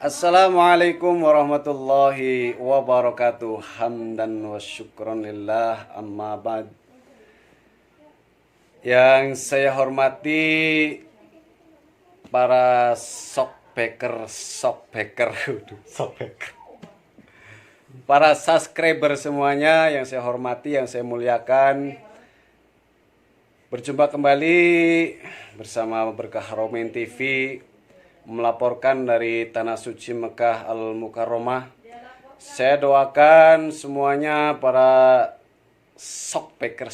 Assalamualaikum warahmatullahi wabarakatuh. Hamdan wa syukran lillah, amma ba'd. Yang saya hormati para shockbacker, para subscriber semuanya yang saya hormati, yang saya muliakan. Berjumpa kembali bersama Berkah Romain TV, melaporkan dari Tanah Suci Mekah Al-Mukarramah. Saya doakan semuanya para shockbacker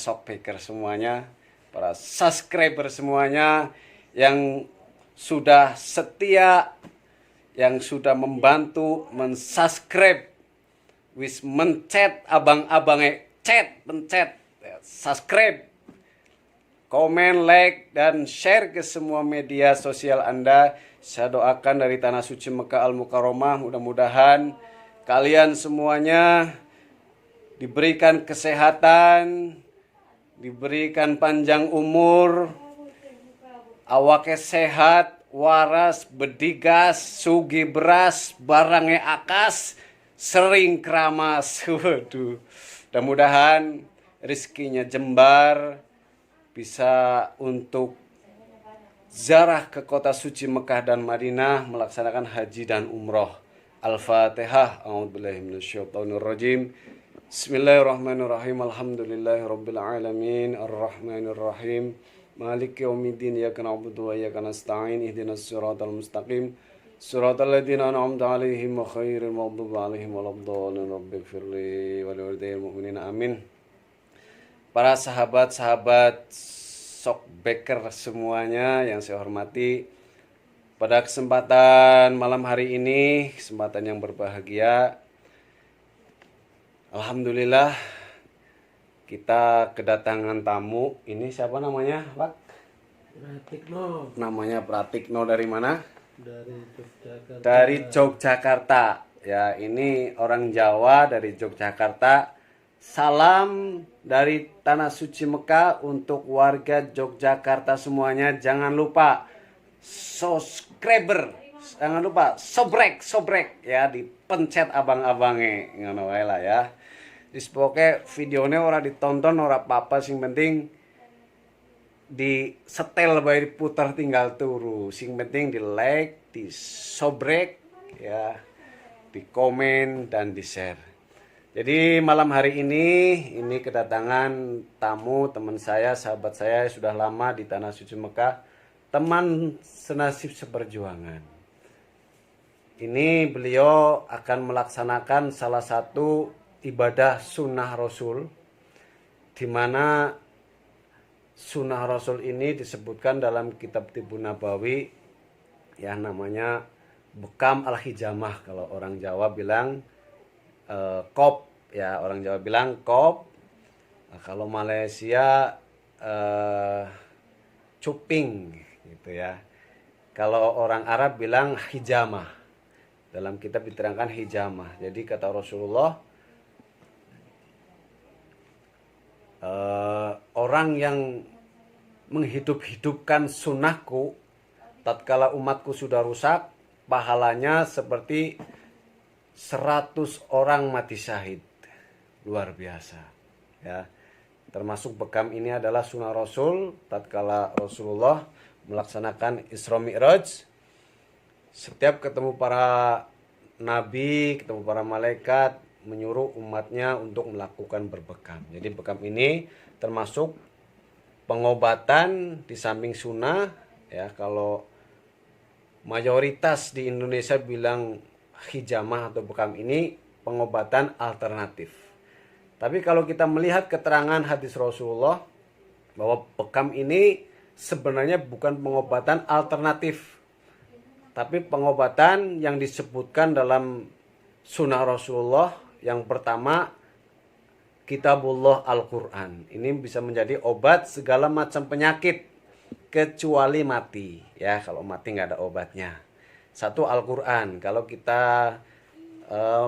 semuanya, para subscriber semuanya yang sudah setia, yang sudah membantu mensubscribe, wis mencet abang-abangnya, pencet, subscribe, komen, like, dan share ke semua media sosial Anda. Saya doakan dari Tanah Suci Mekah Al-Mukarramah, mudah-mudahan kalian semuanya diberikan kesehatan, diberikan panjang umur, awake sehat, waras, bedigas, sugi beras, barangnya akas, sering keramas. Waduh, mudah-mudahan rezekinya jembar, bisa untuk ziarah ke kota suci Mekah dan Madinah, melaksanakan haji dan umroh. Al-Fatihah. A'udzubillahi minasyaitonirrajim. Bismillahirrahmanirrahim. Alhamdulillahirabbil alamin, arrahmanirrahim, maliki yaumiddin, iyyaka na'budu wa iyyaka nasta'in, ihdinas siratal mustaqim, siratal ladzina an'amta 'alaihim ghairil maghdubi 'alaihim waladdallin. Rabbighfirli wa liwalidayil mu'minin. Amin. Para sahabat-sahabat shockbacker semuanya yang saya hormati, pada kesempatan malam hari ini, kesempatan yang berbahagia, alhamdulillah kita kedatangan tamu. Ini siapa namanya, Pak? Pratikno. Namanya Pratikno. Dari mana? Dari Yogyakarta. Dari Yogyakarta. Ya, ini orang Jawa dari Yogyakarta. Salam dari Tanah Suci Mekah untuk warga Yogyakarta semuanya. Jangan lupa subscriber, jangan lupa sobrek ya, dipencet abang-abangnya ngono wae lah ya. Wis pokoke videonya ora ditonton ora apa-apa, sing penting di setel bae, diputar tinggal turu. Sing penting di like, di sobrek ya, di komen dan di share. Jadi malam hari ini kedatangan tamu, teman saya, sahabat saya sudah lama di Tanah Suci Mekah, teman senasib seperjuangan. Ini beliau akan melaksanakan salah satu ibadah sunnah Rasul, di mana sunnah Rasul ini disebutkan dalam kitab Tibbun Nabawi, ya, namanya bekam al-hijamah. Kalau orang Jawa bilang kop, ya, orang Jawa bilang kop. Nah, kalau Malaysia cuping gitu ya. Kalau orang Arab bilang hijamah. Dalam kitab diterangkan hijamah. Jadi kata Rasulullah, orang yang menghidup-hidupkan sunnahku tatkala umatku sudah rusak, pahalanya seperti 100 orang mati syahid. Luar biasa ya. Termasuk bekam ini adalah sunnah Rasul tatkala Rasulullah melaksanakan Isra Mi'raj. Setiap ketemu para nabi, ketemu para malaikat, menyuruh umatnya untuk melakukan berbekam. Jadi bekam ini termasuk pengobatan di samping sunnah ya. Kalau mayoritas di Indonesia bilang hijamah atau bekam ini pengobatan alternatif. Tapi kalau kita melihat keterangan hadis Rasulullah bahwa bekam ini sebenarnya bukan pengobatan alternatif, tapi pengobatan yang disebutkan dalam sunnah Rasulullah. Yang pertama, kitabullah Al-Quran. Ini bisa menjadi obat segala macam penyakit kecuali mati ya. Kalau mati nggak ada obatnya. Satu, Al-Quran. Kalau kita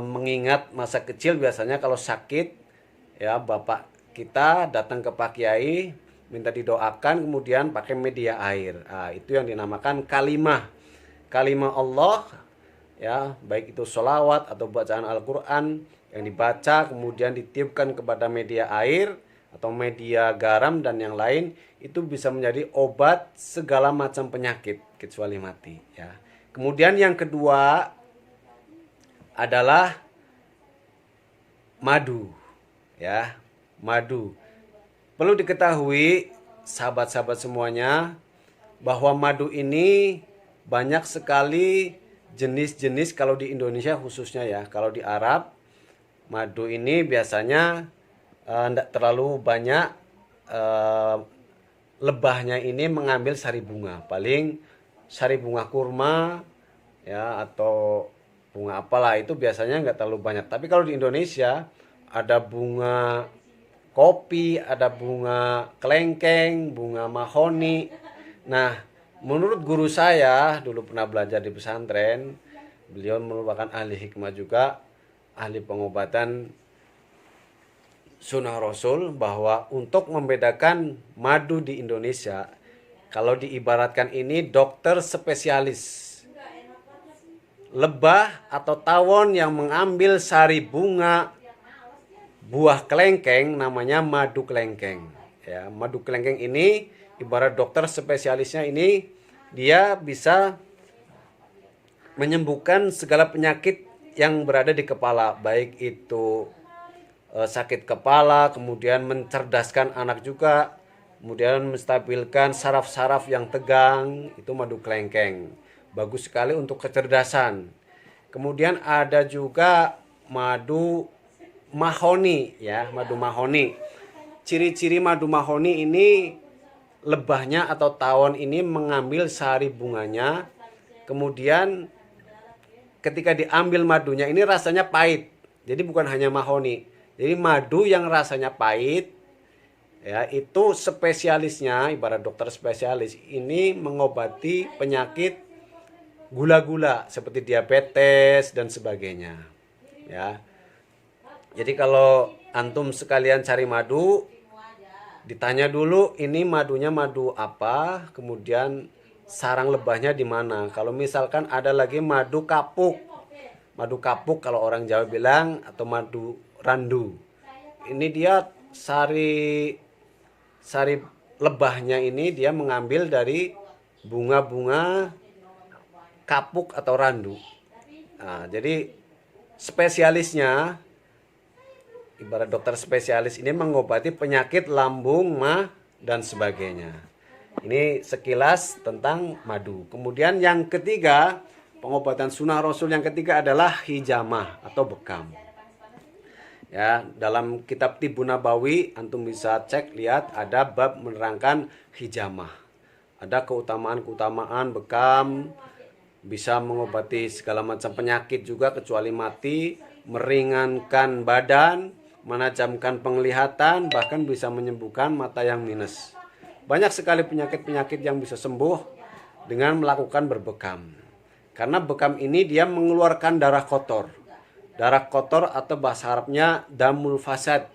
mengingat masa kecil, biasanya kalau sakit ya, bapak kita datang ke Pak Kiai minta didoakan, kemudian pakai media air. Nah, itu yang dinamakan kalimah. Kalimah Allah ya, baik itu sholawat atau bacaan Al-Quran yang dibaca kemudian ditiupkan kepada media air atau media garam dan yang lain, itu bisa menjadi obat segala macam penyakit kecuali mati, ya. Kemudian yang kedua adalah madu, ya, madu. Perlu diketahui sahabat-sahabat semuanya bahwa madu ini banyak sekali jenis-jenis. Kalau di Indonesia khususnya, ya, kalau di Arab madu ini biasanya tidak terlalu banyak, lebahnya ini mengambil sari bunga, paling sari bunga kurma, ya, atau bunga apalah, itu biasanya nggak terlalu banyak. Tapi kalau di Indonesia ada bunga kopi, ada bunga kelengkeng, bunga mahoni. Nah, menurut guru saya dulu pernah belajar di pesantren, beliau merupakan ahli hikmah juga, ahli pengobatan sunnah Rasul, bahwa untuk membedakan madu di Indonesia, kalau diibaratkan ini dokter spesialis lebah atau tawon yang mengambil sari bunga buah kelengkeng, namanya madu kelengkeng, ya. Madu kelengkeng ini ibarat dokter spesialisnya ini, dia bisa menyembuhkan segala penyakit yang berada di kepala, baik itu sakit kepala, kemudian mencerdaskan anak juga, kemudian menstabilkan saraf-saraf yang tegang, itu madu kelengkeng. Bagus sekali untuk kecerdasan. Kemudian ada juga madu mahoni, ya, madu mahoni. Ciri-ciri madu mahoni ini, lebahnya atau tawon ini mengambil sari bunganya, kemudian ketika diambil madunya ini rasanya pahit. Jadi bukan hanya mahoni. Jadi madu yang rasanya pahit, ya, itu spesialisnya, ibarat dokter spesialis ini mengobati penyakit gula-gula seperti diabetes dan sebagainya, ya. Jadi kalau antum sekalian cari madu, ditanya dulu ini madunya madu apa, kemudian sarang lebahnya di mana. Kalau misalkan ada lagi madu kapuk kalau orang Jawa bilang, atau madu randu, ini dia sari lebahnya ini dia mengambil dari bunga-bunga kapuk atau randu. Nah, jadi spesialisnya, ibarat dokter spesialis ini mengobati penyakit lambung, mah, dan sebagainya. Ini sekilas tentang madu. Kemudian yang ketiga, pengobatan sunnah Rasul yang ketiga adalah hijamah atau bekam. Ya, dalam kitab Tibbun Nabawi antum bisa cek, lihat ada bab menerangkan hijamah. Ada keutamaan-keutamaan bekam, bisa mengobati segala macam penyakit juga kecuali mati, meringankan badan, menajamkan penglihatan, bahkan bisa menyembuhkan mata yang minus. Banyak sekali penyakit-penyakit yang bisa sembuh dengan melakukan berbekam. Karena bekam ini dia mengeluarkan darah kotor. Darah kotor atau bahasa Arabnya damul fasad.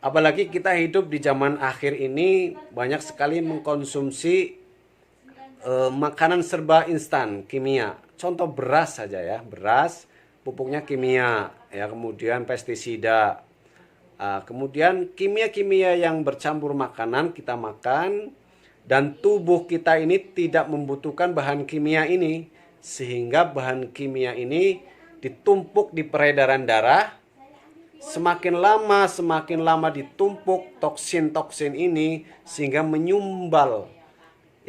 Apalagi kita hidup di zaman akhir ini banyak sekali mengkonsumsi makanan serba instan, kimia. Contoh beras saja, ya, beras pupuknya kimia, ya, kemudian pestisida, kemudian kimia-kimia yang bercampur makanan kita makan, dan tubuh kita ini tidak membutuhkan bahan kimia ini, sehingga bahan kimia ini ditumpuk di peredaran darah. Semakin lama ditumpuk toksin-toksin ini sehingga menyumbal,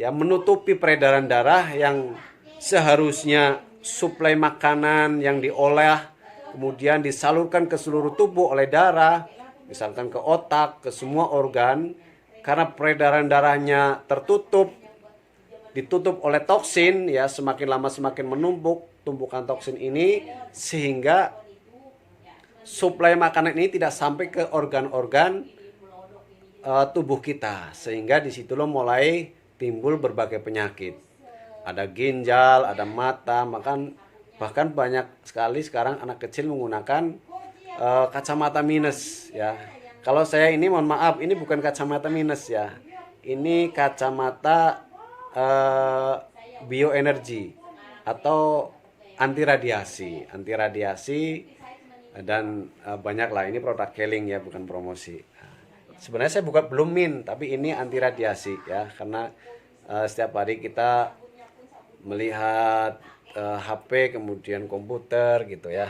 ya, menutupi peredaran darah yang seharusnya suplai makanan yang diolah kemudian disalurkan ke seluruh tubuh oleh darah, misalkan ke otak, ke semua organ. Karena peredaran darahnya ditutup oleh toksin, ya, semakin lama semakin menumpuk tumpukan toksin ini, sehingga suplai makanan ini tidak sampai ke organ-organ tubuh kita, sehingga disitulah mulai timbul berbagai penyakit. Ada ginjal, ada mata, bahkan banyak sekali sekarang anak kecil menggunakan kacamata minus, ya. Kalau saya ini mohon maaf, ini bukan kacamata minus, ya. Ini kacamata bioenergi atau anti radiasi dan banyak lah. Ini produk Keling ya, bukan promosi. Sebenarnya saya belum tapi ini anti radiasi ya, karena setiap hari kita melihat HP kemudian komputer gitu ya.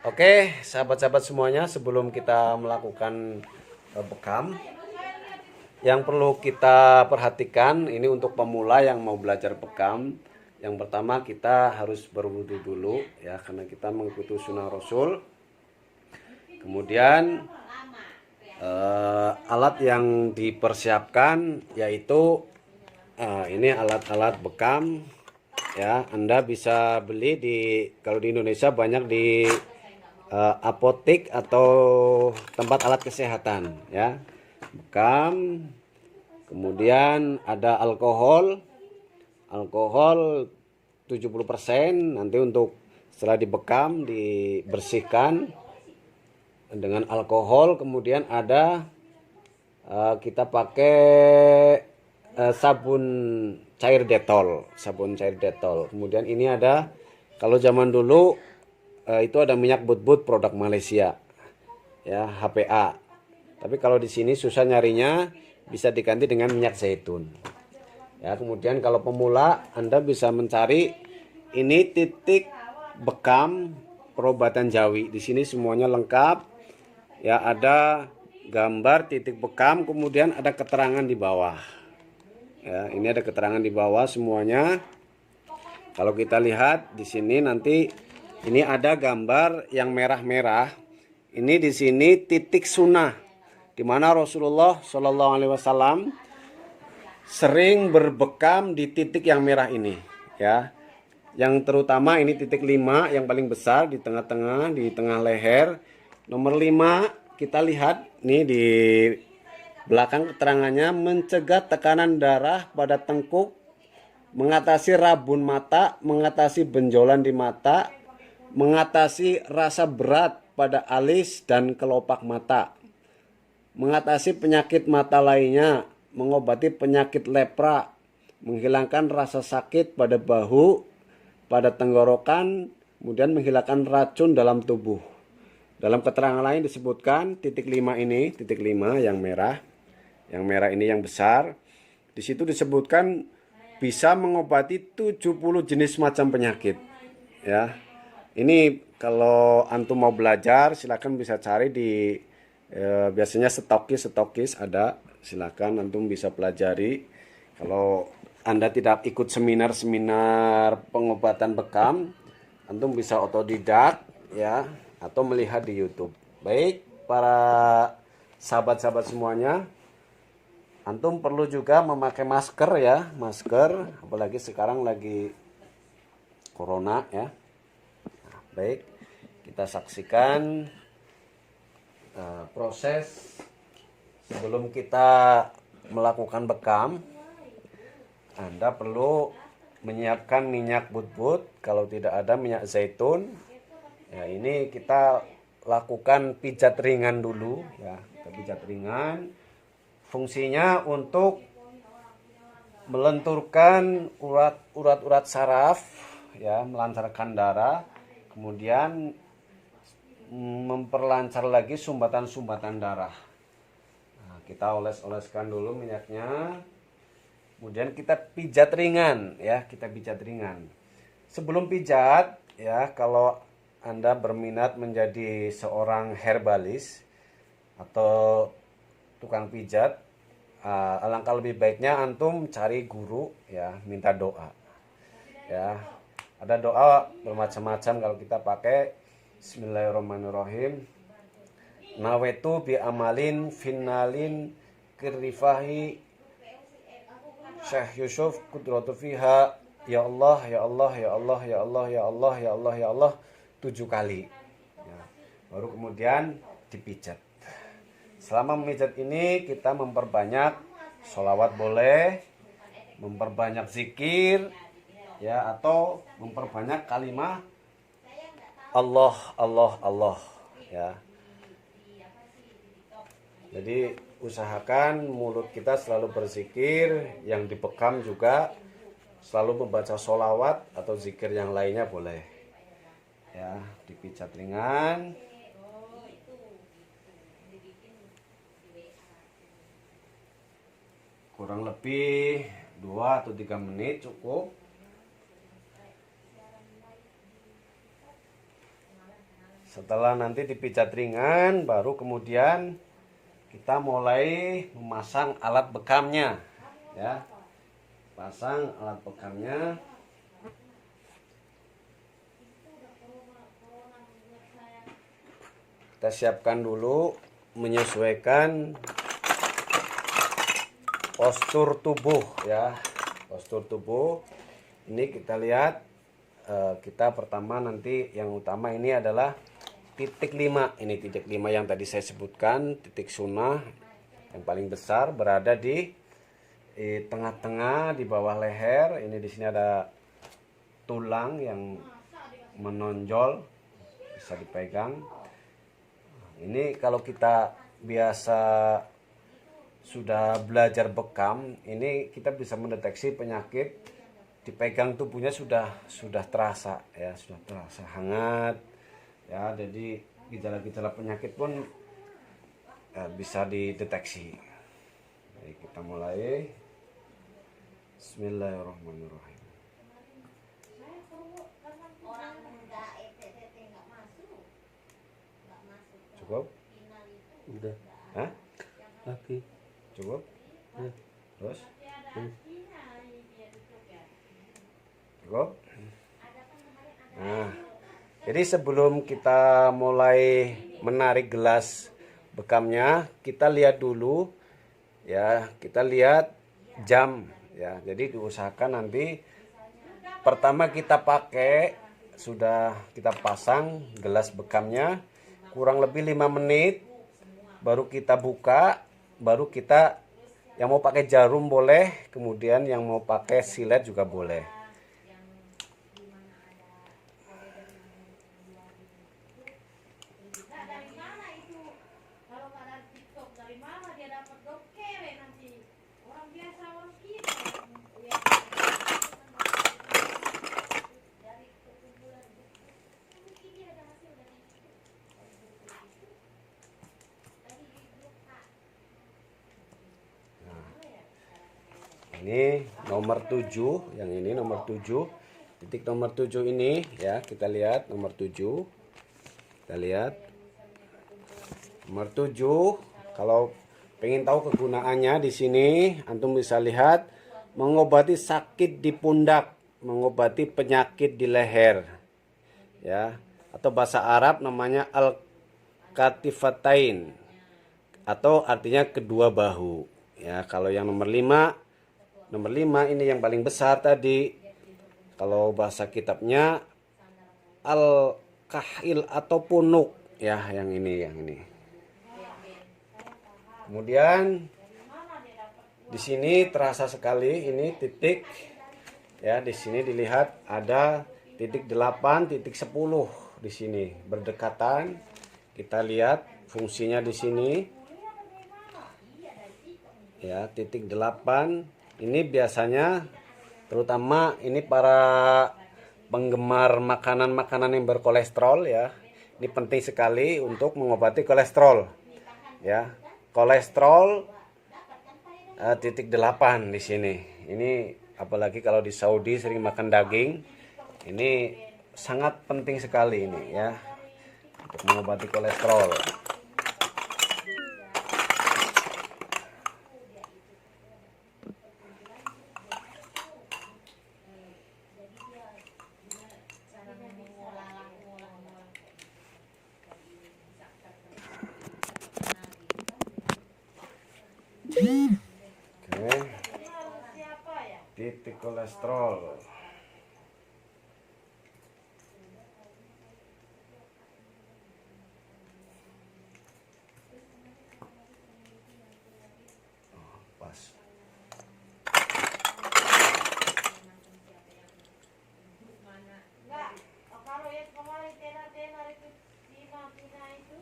Oke, sahabat-sahabat semuanya, sebelum kita melakukan bekam, yang perlu kita perhatikan ini untuk pemula yang mau belajar bekam. Yang pertama, kita harus berwudu dulu ya, karena kita mengikuti sunnah Rasul. Kemudian alat yang dipersiapkan yaitu ini alat-alat bekam ya. Anda bisa beli kalau di Indonesia banyak di apotek atau tempat alat kesehatan ya. Bekam, kemudian ada alkohol 70%. Nanti untuk setelah dibekam dibersihkan dengan alkohol. Kemudian ada kita pakai sabun cair Dettol. Kemudian ini ada, kalau zaman dulu itu ada minyak but-but produk Malaysia ya, HPA. Tapi kalau di sini susah nyarinya, bisa diganti dengan minyak zaitun ya. Kemudian kalau pemula, Anda bisa mencari ini titik bekam perobatan Jawi. Di sini semuanya lengkap ya, ada gambar titik bekam, kemudian ada keterangan di bawah ya. Ini ada keterangan di bawah semuanya. Kalau kita lihat di sini nanti ini ada gambar yang merah-merah. Ini di sini titik sunnah, di mana Rasulullah Shallallahu Alaihi Wasallam sering berbekam di titik yang merah ini ya. Yang terutama ini titik 5 yang paling besar di tengah-tengah, di tengah leher. Nomor 5 kita lihat nih di belakang keterangannya, mencegah tekanan darah pada tengkuk, mengatasi rabun mata, mengatasi benjolan di mata, mengatasi rasa berat pada alis dan kelopak mata, mengatasi penyakit mata lainnya, mengobati penyakit lepra, menghilangkan rasa sakit pada bahu, pada tenggorokan, kemudian menghilangkan racun dalam tubuh. Dalam keterangan lain disebutkan titik 5 ini, titik 5 yang merah ini yang besar. Di situ disebutkan bisa mengobati 70 jenis macam penyakit ya. Ini kalau antum mau belajar, silakan bisa cari di biasanya stokis ada, silakan antum bisa pelajari. Kalau Anda tidak ikut seminar pengobatan bekam, antum bisa otodidak ya, atau melihat di YouTube. Baik, para sahabat-sahabat semuanya, antum perlu juga memakai masker ya, apalagi sekarang lagi corona ya. Nah, baik, kita saksikan proses sebelum kita melakukan bekam. Anda perlu menyiapkan minyak but-but, kalau tidak ada minyak zaitun. Ya, ini kita lakukan pijat ringan dulu ya, kita pijat ringan. Fungsinya untuk melenturkan urat-urat saraf ya, melancarkan darah, kemudian memperlancar lagi sumbatan-sumbatan darah. Nah, kita oles-oleskan dulu minyaknya. Kemudian kita pijat ringan ya, Sebelum pijat ya, kalau Anda berminat menjadi seorang herbalis atau tukang pijat, alangkah lebih baiknya antum cari guru ya, minta doa ya. Ada doa bermacam-macam kalau kita pakai. Bismillahirrahmanirrahim. Nawaitu bi amalin finalin kirifahi Syekh Yusuf kudratu fiha, ya Allah ya Allah ya Allah ya Allah ya Allah ya Allah ya Allah 7 kali ya. Baru kemudian dipijat. Selama memijat ini kita memperbanyak sholawat boleh, memperbanyak zikir ya, atau memperbanyak kalimat Allah Allah Allah ya. Jadi usahakan mulut kita selalu berzikir, yang dibekam juga selalu membaca sholawat atau zikir yang lainnya boleh Ya, dipijat ringan. Kurang lebih 2 atau 3 menit cukup. Setelah nanti dipijat ringan, baru kemudian kita mulai memasang alat bekamnya, ya. Pasang alat bekamnya. Kita siapkan dulu, menyesuaikan postur tubuh, ya. Postur tubuh. Ini kita lihat, kita pertama nanti yang utama ini adalah titik 5. Ini titik 5 yang tadi saya sebutkan, titik sunnah yang paling besar berada di tengah-tengah di bawah leher. Ini di sini ada tulang yang menonjol, bisa dipegang. Ini kalau kita biasa sudah belajar bekam, ini kita bisa mendeteksi penyakit. Dipegang tubuhnya sudah terasa, ya, sudah terasa hangat, ya. Jadi gejala-gejala penyakit pun bisa dideteksi. Jadi kita mulai. Bismillahirrahmanirrahim. Cukup? Udah. Hah? Lagi. Cukup? Ya. Terus? Terus. Cukup? Nah, jadi sebelum kita mulai menarik gelas bekamnya, kita lihat dulu, ya, kita lihat jam, ya. Jadi diusahakan nanti pertama kita pakai, sudah kita pasang gelas bekamnya kurang lebih 5 menit, baru kita buka, baru kita yang mau pakai jarum boleh, kemudian yang mau pakai silet juga boleh. Ini nomor 7, yang ini nomor 7. Titik nomor 7 ini, ya, kita lihat nomor 7. Kita lihat nomor 7. Kalau pengen tahu kegunaannya, di sini antum bisa lihat mengobati sakit di pundak, mengobati penyakit di leher, ya, atau bahasa Arab namanya al-katifatain, atau artinya kedua bahu, ya. Kalau yang nomor 5 ini yang paling besar tadi. Kalau bahasa kitabnya al-kahil atau punuk, ya, yang ini. Kemudian di sini terasa sekali ini titik, ya. Di sini dilihat ada titik 8, titik 10 di sini berdekatan. Kita lihat fungsinya di sini, ya. Titik 8 ini biasanya, terutama ini para penggemar makanan-makanan yang berkolesterol, ya. Ini penting sekali untuk mengobati kolesterol, ya. Kolesterol titik 8 di sini. Ini apalagi kalau di Saudi sering makan daging. Ini sangat penting sekali ini, ya, untuk mengobati kolesterol. Oke. Titik kolesterol. Pas. Kalau yang kemarin tenar itu Tina itu.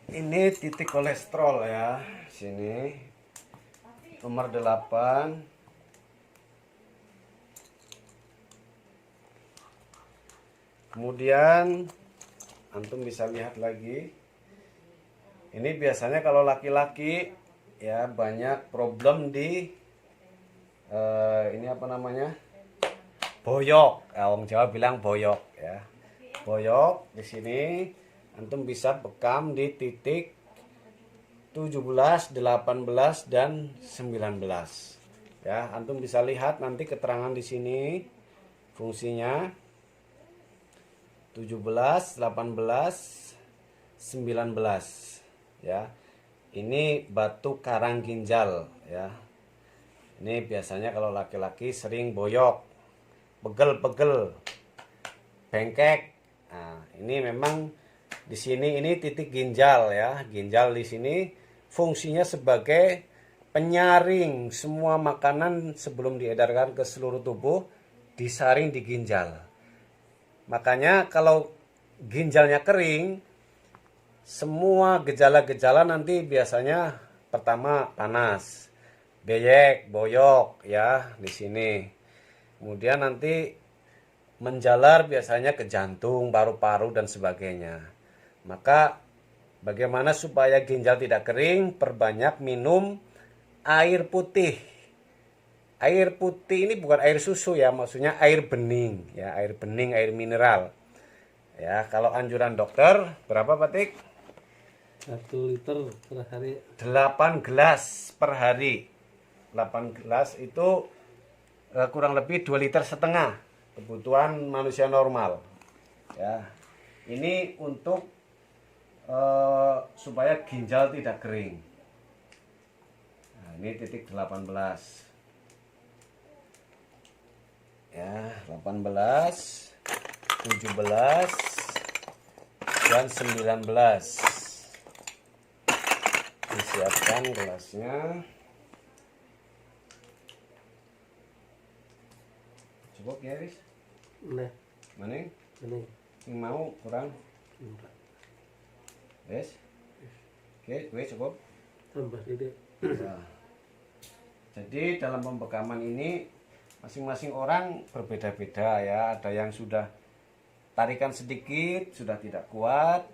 Ini titik kolesterol, ya. Sini nomor 8. Kemudian antum bisa lihat lagi. Ini biasanya kalau laki-laki ya banyak problem di ini apa namanya? Boyok. Orang Jawa bilang boyok ya. Boyok di sini antum bisa bekam di titik 17, 18 dan 19. Ya, antum bisa lihat nanti keterangan di sini fungsinya 17, 18, 19 ya. Ini batu karang ginjal ya. Ini biasanya kalau laki-laki sering boyok, pegel-pegel, bengkek. Nah, ini memang di sini ini titik ginjal ya. Ginjal di sini fungsinya sebagai penyaring semua makanan sebelum diedarkan ke seluruh tubuh, disaring di ginjal. Makanya kalau ginjalnya kering, semua gejala-gejala nanti biasanya pertama panas, beyek, boyok ya di sini. Kemudian nanti menjalar biasanya ke jantung, paru-paru dan sebagainya. Maka bagaimana supaya ginjal tidak kering? Perbanyak minum air putih. Air putih ini bukan air susu ya, maksudnya air bening ya, air bening, air mineral. Ya, kalau anjuran dokter berapa Pak Tik? 1 liter per hari. 8 gelas per hari. 8 gelas itu kurang lebih 2 liter setengah kebutuhan manusia normal. Ya. Ini untuk supaya ginjal tidak kering. Nah, ini titik 18. Ya, 18, 17 dan 19. Disiapkan gelasnya. Cukup ya, Riz? Nah, Mana? ini. Yang mau kurang? Enggak. Yes? Oke, gue cukup. Tambah ini. Ya. Jadi dalam pembekaman ini masing-masing orang berbeda-beda ya. Ada yang sudah tarikan sedikit, sudah tidak kuat.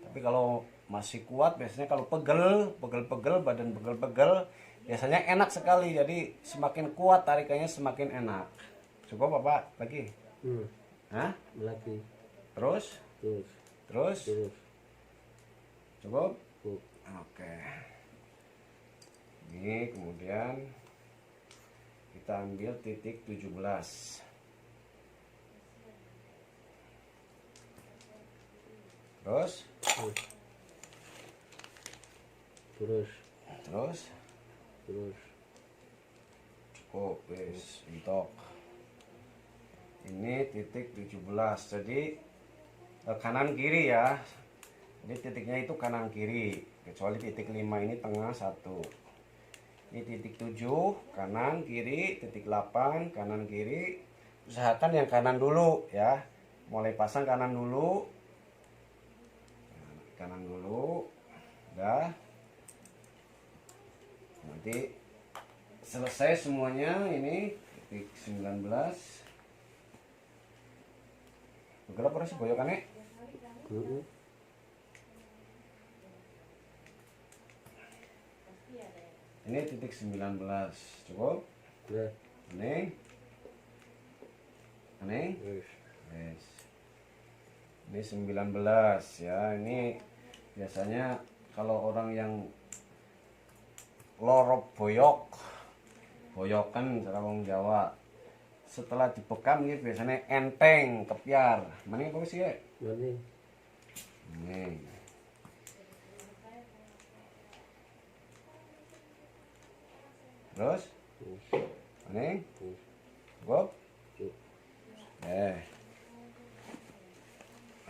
Tapi kalau masih kuat, biasanya kalau pegel-pegel, badan pegel-pegel, biasanya enak sekali. Jadi semakin kuat tarikannya semakin enak. Cukup apa lagi? Hah? Lagi. Terus? Terus. Terus? Terus. Cukup? Cukup. Oke. Ini kemudian kita ambil titik 17. Terus? Terus. Terus. Terus? Terus. Cukup, wis, entok. Ini titik 17. Jadi kanan kiri ya. Jadi titiknya itu kanan kiri. Kecuali titik 5 ini tengah 1. Ini titik 7 kanan kiri, titik 8 kanan kiri. Usahakan yang kanan dulu ya. Mulai pasang kanan dulu. Kanan dulu. Udah. Nanti selesai semuanya ini titik 19. Begala apa sih boyokannya? Ini titik 19. Cukup? Ya. Aneh? Aneh? Terus. Yes. Ini 19 ya. Ini biasanya kalau orang yang lorop boyok, boyokan cara wong Jawa, setelah dibekam ini biasanya enteng, kepiar. Mana apa sih ya? Ini. Ini. Terus? Ini? Cukup?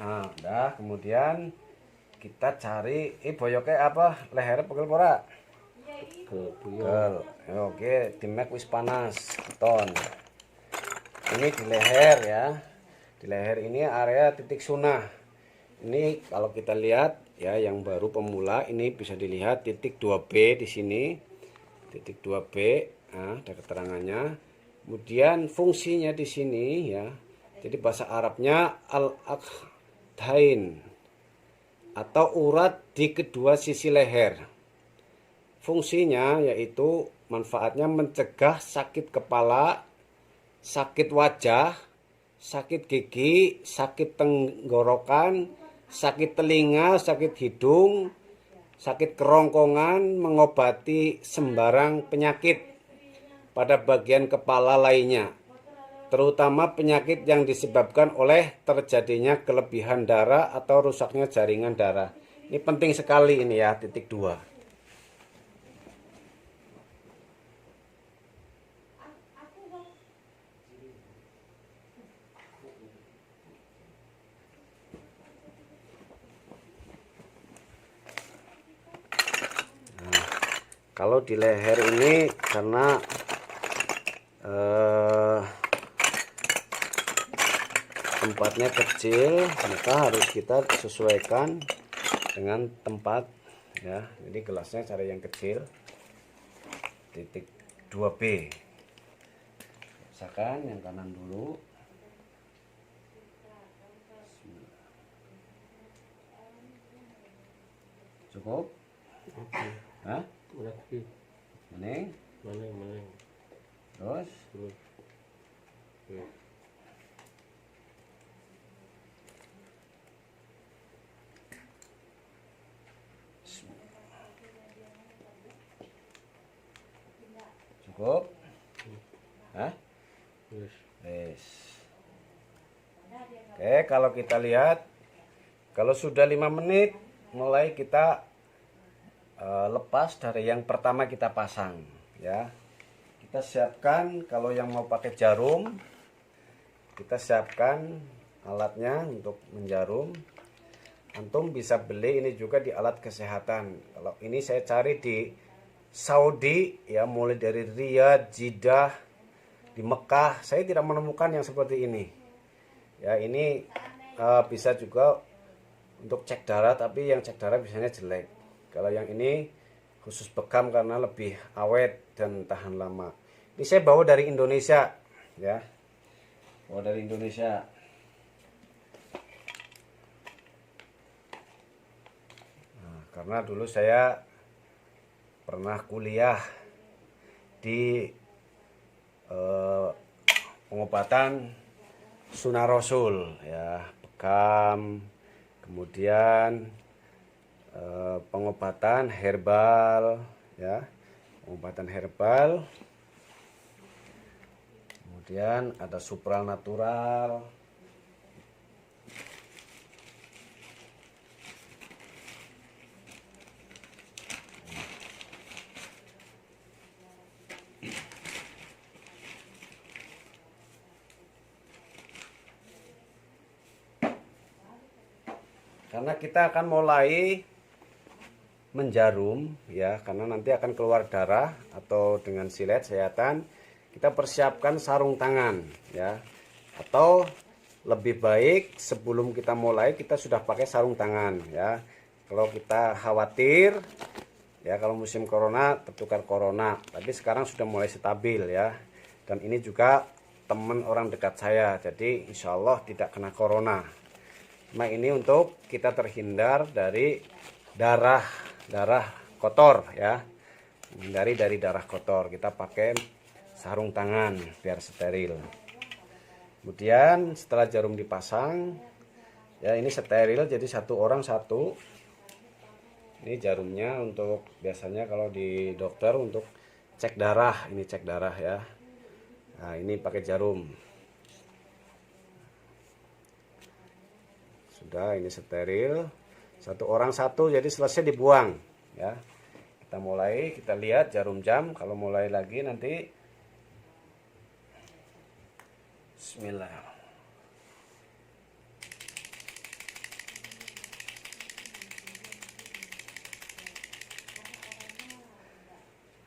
Nah, udah. Kemudian kita cari, boyoknya apa? Lehernya pegel pora? Pegel. Oke, timek wis panas, beton. Ini di leher ya. Di leher ini area titik sunah. Ini kalau kita lihat ya, yang baru pemula ini bisa dilihat titik 2B di sini. titik 2B, nah, ada keterangannya. Kemudian fungsinya di sini ya. Jadi bahasa Arabnya al-aqdain atau urat di kedua sisi leher. Fungsinya yaitu manfaatnya mencegah sakit kepala, sakit wajah, sakit gigi, sakit tenggorokan, sakit telinga, sakit hidung, sakit kerongkongan, mengobati sembarang penyakit pada bagian kepala lainnya, terutama penyakit yang disebabkan oleh terjadinya kelebihan darah atau rusaknya jaringan darah. Ini penting sekali ini ya, titik 2. Kalau di leher ini karena tempatnya kecil, maka harus kita sesuaikan dengan tempat ya. Jadi gelasnya cari yang kecil, titik 2B. Misalkan yang kanan dulu. Cukup? Oke. Hah? Lagi. Ini Mana. terus Terus. Oke. cukup. Hah? Terus. Yes. Oke, kalau kita lihat, kalau sudah 5 menit mulai kita lepas dari yang pertama kita pasang ya. Kita siapkan, kalau yang mau pakai jarum, kita siapkan alatnya untuk menjarum. Antum bisa beli ini juga di alat kesehatan. Kalau ini saya cari di Saudi ya, mulai dari Riyadh, Jeddah, di Mekah, saya tidak menemukan yang seperti ini. Ya, ini bisa juga untuk cek darah, tapi yang cek darah biasanya jelek. Kalau yang ini khusus bekam karena lebih awet dan tahan lama. Ini saya bawa dari Indonesia ya. Bawa dari Indonesia. Nah, karena dulu saya pernah kuliah di pengobatan Sunnah Rasul ya, bekam, kemudian pengobatan herbal ya, pengobatan herbal, kemudian ada supranatural. Karena kita akan mulai menjarum ya, karena nanti akan keluar darah atau dengan silet sayatan, kita persiapkan sarung tangan ya. Atau lebih baik sebelum kita mulai kita sudah pakai sarung tangan ya. Kalau kita khawatir ya, kalau musim corona tertukar corona, tapi sekarang sudah mulai stabil ya. Dan ini juga teman orang dekat saya, jadi insya Allah tidak kena corona. Nah, ini untuk kita terhindar dari darah kotor ya, menghindari dari darah kotor, kita pakai sarung tangan biar steril. Kemudian setelah jarum dipasang ya, ini steril, jadi satu orang satu. Ini jarumnya untuk biasanya kalau di dokter untuk cek darah, ini cek darah ya. Nah, ini pakai jarum. Sudah, ini steril, satu orang satu, jadi selesai dibuang ya. Kita mulai, kita lihat jarum jam. Kalau mulai lagi nanti bismillah.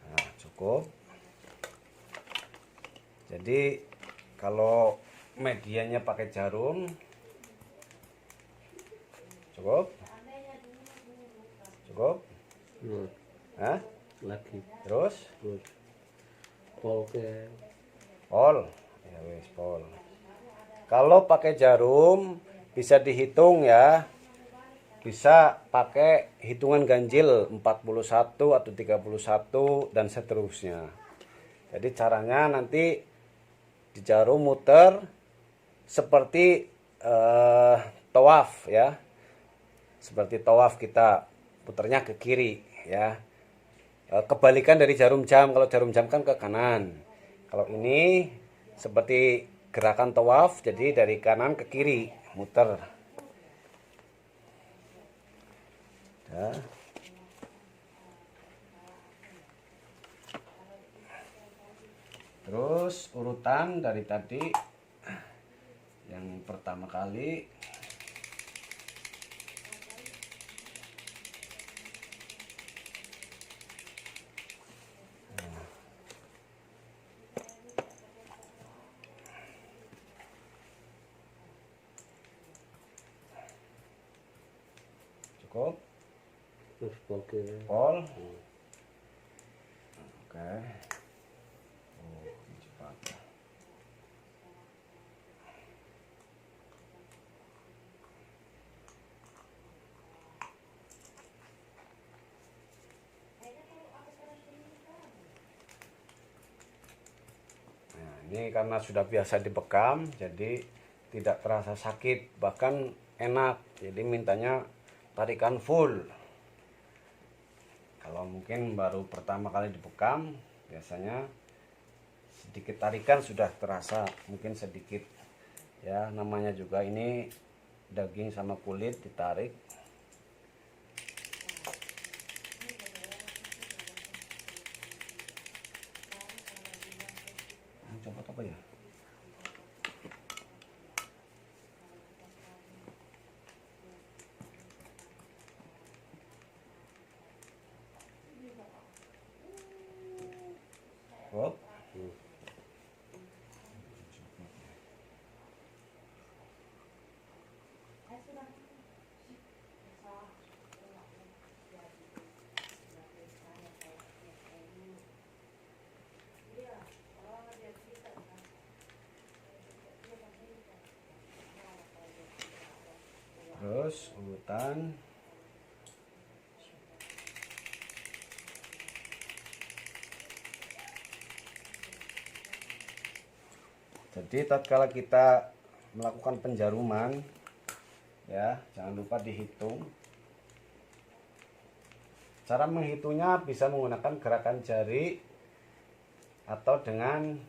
Nah, cukup. Jadi kalau medianya pakai jarum cukup? Cukup? Terus. Hah? lagi Terus terus pol ke pol. Ya wis pol. Kalau pakai jarum bisa dihitung ya. Bisa pakai hitungan ganjil 41 atau 31 dan seterusnya. Jadi caranya nanti di jarum muter seperti tawaf ya. Seperti tawaf kita puternya ke kiri ya. Kebalikan dari jarum jam. Kalau jarum jam kan ke kanan. Kalau ini seperti gerakan tawaf, jadi dari kanan ke kiri muter. Ya. Terus urutan dari tadi yang pertama kali cukup terus pol ke pol. Oke. Oh, cepat. Nah, ini karena sudah biasa dibekam, jadi tidak terasa sakit, bahkan enak. Jadi mintanya tarikan full. Kalau mungkin baru pertama kali dibekam, biasanya sedikit tarikan sudah terasa, mungkin sedikit ya, namanya juga ini daging sama kulit ditarik. Coba apa ya? Hop. Terus urutan jadi tatkala kita melakukan penjaruman ya, jangan lupa dihitung. Cara menghitungnya bisa menggunakan gerakan jari atau dengan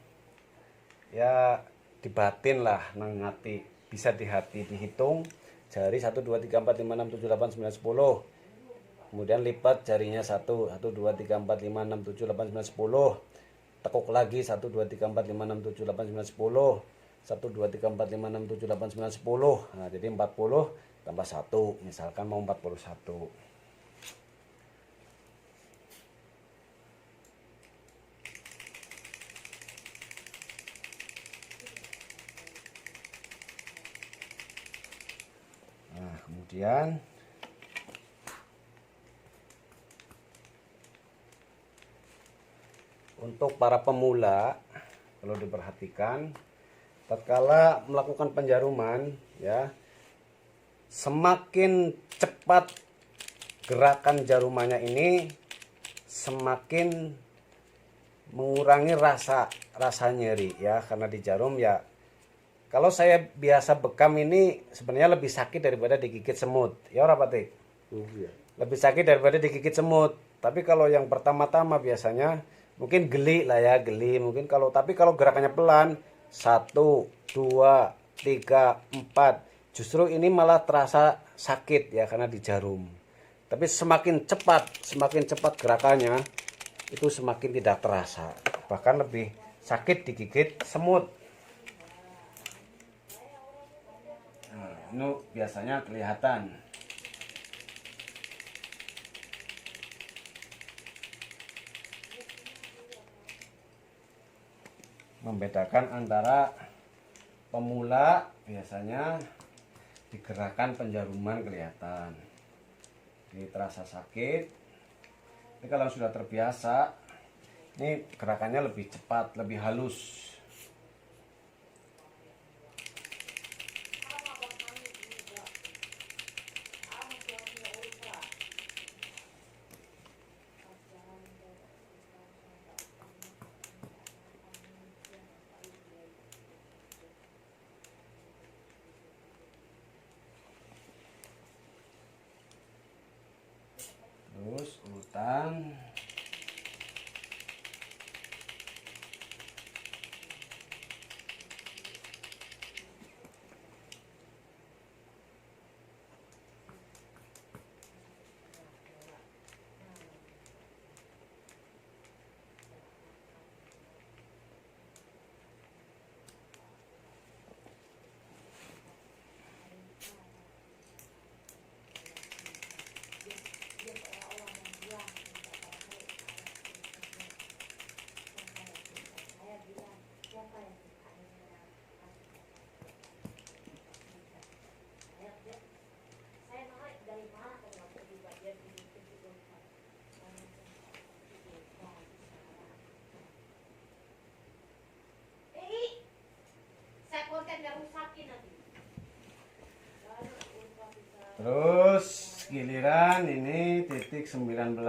ya dibatin lah, nangati, bisa di hati dihitung jari 1 2 3 4 5 6 7 8 9 10. Kemudian lipat jarinya 1 1 2 3 4 5 6 7 8 9 10. Tekuk lagi 1 2 3 4 5 6 7 8 9 10. 1 2 3 4 5 6 7 8 9 10. Nah, jadi 40 tambah 1, misalkan mau 41. Nah, kemudian untuk para pemula, kalau diperhatikan, tatkala melakukan penjaruman, ya, semakin cepat gerakan jarumannya ini, semakin mengurangi rasa nyeri, ya, karena di jarum ya. Kalau saya biasa bekam ini sebenarnya lebih sakit daripada digigit semut, ya ora Patik? iya Lebih sakit daripada digigit semut. Tapi kalau yang pertama-tama biasanya mungkin geli lah ya, geli mungkin. Tapi kalau gerakannya pelan, 1 2 3 4, justru ini malah terasa sakit ya karena di jarum. Tapi semakin cepat gerakannya itu semakin tidak terasa, bahkan lebih sakit digigit semut. Nah, ini biasanya kelihatan. Membedakan antara pemula, biasanya digerakkan penjaruman kelihatan. Ini terasa sakit. Ini kalau sudah terbiasa, ini gerakannya lebih cepat, lebih halus. Terus urutan terus giliran ini titik 19.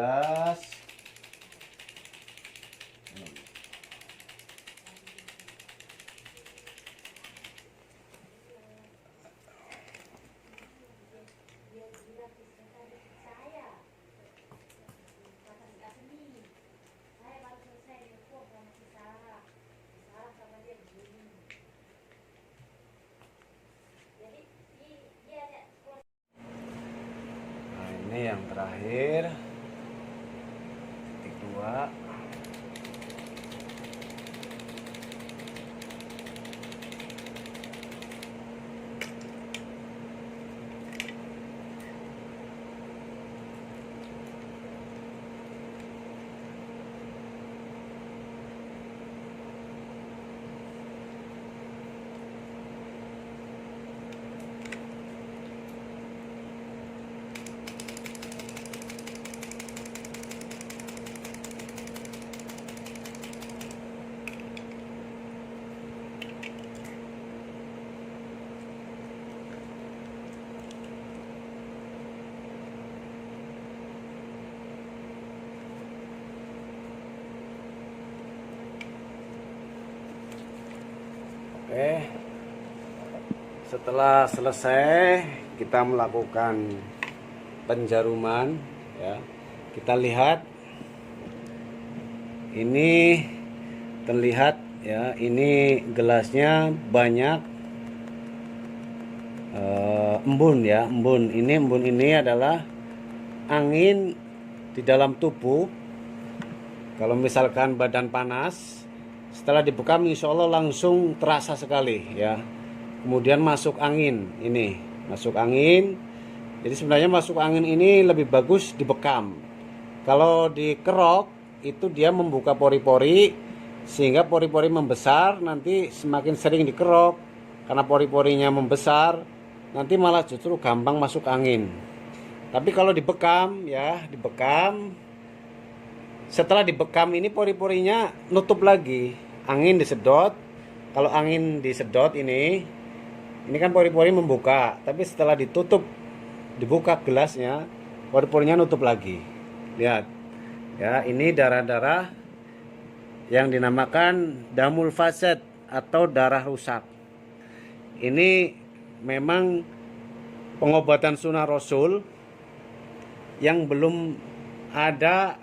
Nah, ini yang terakhir titik 2. Oke, setelah selesai kita melakukan penjaruman, ya, kita lihat ini terlihat ya, ini gelasnya banyak embun ya, embun ini adalah angin di dalam tubuh. Kalau misalkan badan panas, setelah dibekam insya Allah langsung terasa sekali ya. Kemudian masuk angin, ini masuk angin. Jadi sebenarnya masuk angin ini lebih bagus dibekam. Kalau dikerok itu dia membuka pori-pori sehingga pori-pori membesar. Nanti semakin sering dikerok karena pori-porinya membesar, nanti malah justru gampang masuk angin. Tapi kalau dibekam ya, dibekam, setelah dibekam ini pori-porinya nutup lagi, angin disedot. Kalau angin disedot ini kan pori-pori membuka, tapi setelah ditutup, dibuka gelasnya, pori-porinya nutup lagi. Lihat ya, ini darah-darah yang dinamakan damul fasad atau darah rusak. Ini memang pengobatan sunnah Rasul yang belum ada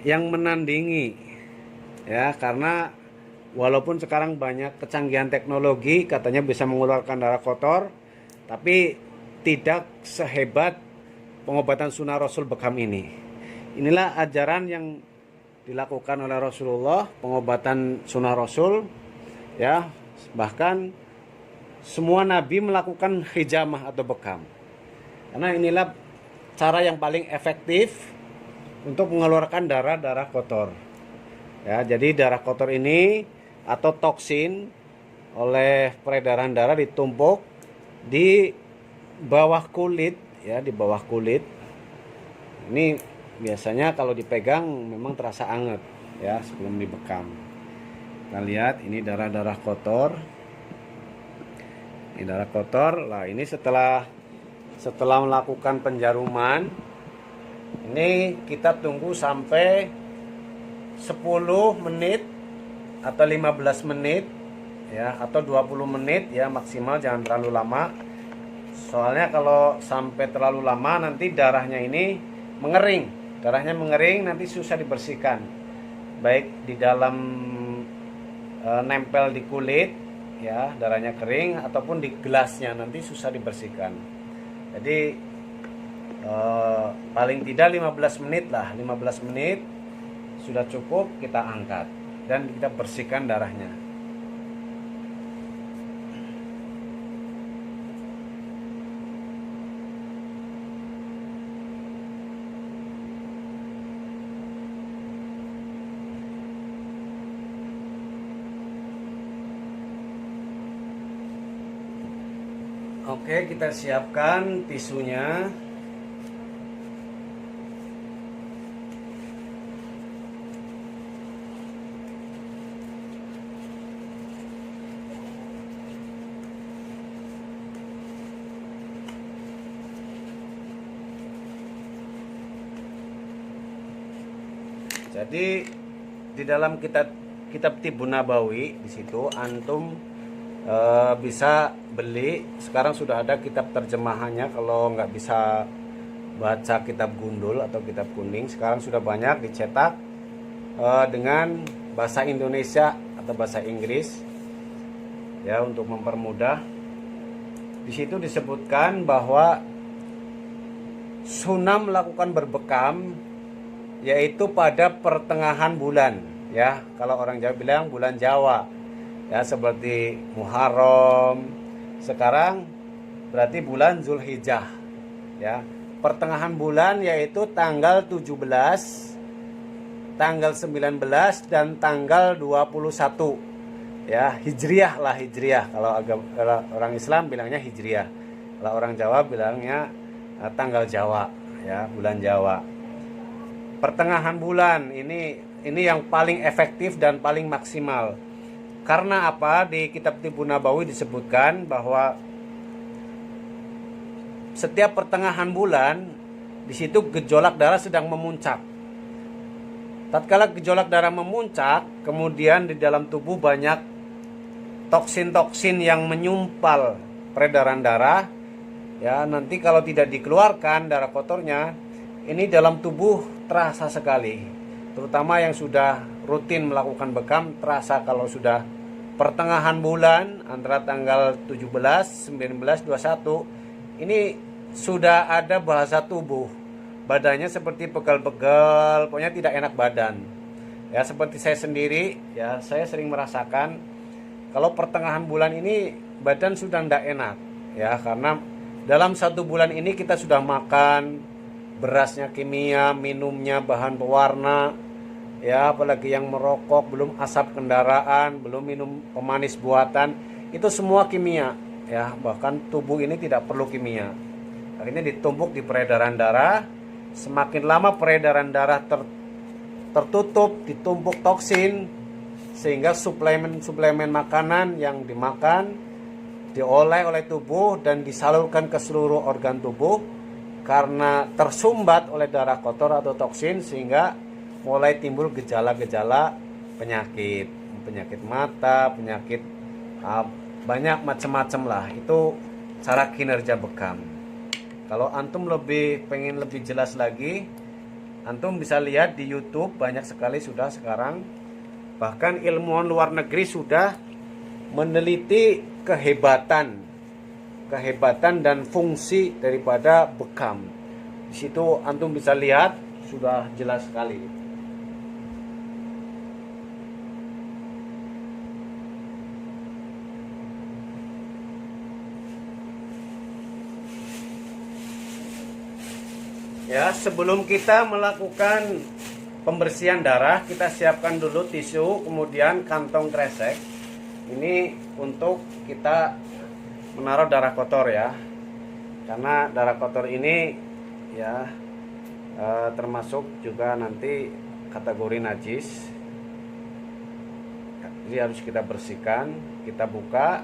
yang menandingi ya, karena walaupun sekarang banyak kecanggihan teknologi katanya bisa mengeluarkan darah kotor, tapi tidak sehebat pengobatan sunnah Rasul bekam ini. Inilah ajaran yang dilakukan oleh Rasulullah, pengobatan sunnah Rasul ya. Bahkan semua nabi melakukan hijamah atau bekam, karena inilah cara yang paling efektif untuk mengeluarkan darah-darah kotor. Ya, jadi darah kotor ini atau toksin oleh peredaran darah ditumpuk di bawah kulit ya, di bawah kulit. Ini biasanya kalau dipegang memang terasa anget ya sebelum dibekam. Kita lihat ini darah-darah kotor. Ini darah kotor. Lah ini setelah melakukan penjaruman, ini kita tunggu sampai 10 menit atau 15 menit ya, atau 20 menit ya maksimal, jangan terlalu lama. Soalnya kalau sampai terlalu lama nanti darahnya ini mengering. Darahnya mengering nanti susah dibersihkan. Baik di dalam nempel di kulit ya, darahnya kering, ataupun di gelasnya nanti susah dibersihkan. Jadi paling tidak 15 menit lah, 15 menit sudah cukup, kita angkat dan kita bersihkan darahnya. Oke, kita siapkan tisunya. Jadi di dalam kitab Tibun Nabawi di situ antum bisa beli. Sekarang sudah ada kitab terjemahannya. Kalau nggak bisa baca kitab gundul atau kitab kuning, sekarang sudah banyak dicetak dengan bahasa Indonesia atau bahasa Inggris ya, untuk mempermudah. Di situ disebutkan bahwa sunnah melakukan berbekam yaitu pada pertengahan bulan ya. Kalau orang Jawa bilang bulan Jawa ya, seperti Muharram. Sekarang berarti bulan Zulhijjah ya. Pertengahan bulan yaitu tanggal 17, tanggal 19 dan tanggal 21 ya. Hijriah lah, Hijriah. Kalau orang Islam bilangnya Hijriah. Kalau orang Jawa bilangnya tanggal Jawa ya, bulan Jawa. Pertengahan bulan ini yang paling efektif dan paling maksimal. Karena apa? Di kitab Tibun Nabawi disebutkan bahwa setiap pertengahan bulan di situ gejolak darah sedang memuncak. Tatkala gejolak darah memuncak, kemudian di dalam tubuh banyak toksin-toksin yang menyumpal peredaran darah. Ya, nanti kalau tidak dikeluarkan darah kotornya, ini dalam tubuh terasa sekali. Terutama yang sudah rutin melakukan bekam, terasa kalau sudah pertengahan bulan antara tanggal 17, 19, 21, ini sudah ada bahasa tubuh. Badannya seperti pegal-pegal, pokoknya tidak enak badan. Ya, seperti saya sendiri, ya saya sering merasakan kalau pertengahan bulan ini badan sudah tidak enak. Ya, karena dalam 1 bulan ini kita sudah makan berasnya kimia, minumnya bahan pewarna, ya apalagi yang merokok, belum asap kendaraan, belum minum pemanis buatan, itu semua kimia, ya bahkan tubuh ini tidak perlu kimia. Akhirnya ditumpuk di peredaran darah. Semakin lama peredaran darah tertutup, ditumpuk toksin, sehingga suplemen makanan yang dimakan diolah oleh tubuh dan disalurkan ke seluruh organ tubuh. Karena tersumbat oleh darah kotor atau toksin, sehingga mulai timbul gejala-gejala penyakit mata, penyakit banyak macam-macam lah. Itu cara kinerja bekam. Kalau antum pengen lebih jelas lagi, antum bisa lihat di YouTube, banyak sekali sudah sekarang. Bahkan ilmuwan luar negeri sudah meneliti kehebatan dan fungsi daripada bekam. Di situ antum bisa lihat sudah jelas sekali. Ya, sebelum kita melakukan pembersihan darah, kita siapkan dulu tisu, kemudian kantong kresek. Ini untuk kita menaruh darah kotor ya. Karena darah kotor ini ya termasuk juga nanti kategori najis. Jadi harus kita bersihkan, kita buka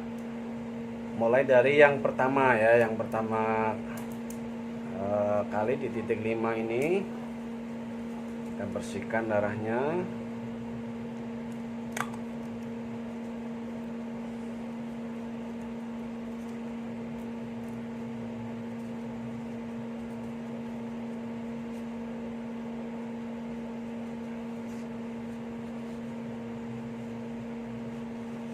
mulai dari yang pertama ya, yang pertama kali di titik 5 ini kita bersihkan darahnya.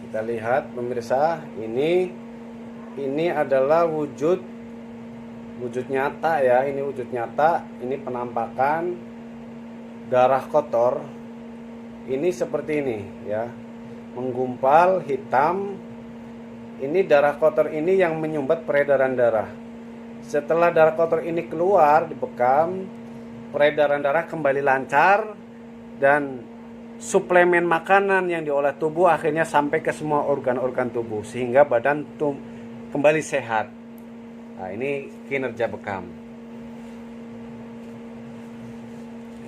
Kita lihat pemirsa, ini adalah wujud nyata ya, ini wujud nyata, ini penampakan darah kotor. Ini seperti ini ya, menggumpal hitam. Ini darah kotor ini yang menyumbat peredaran darah. Setelah darah kotor ini keluar di bekam, peredaran darah kembali lancar dan suplemen makanan yang diolah tubuh akhirnya sampai ke semua organ-organ tubuh sehingga badan kembali sehat. Nah, ini kinerja bekam.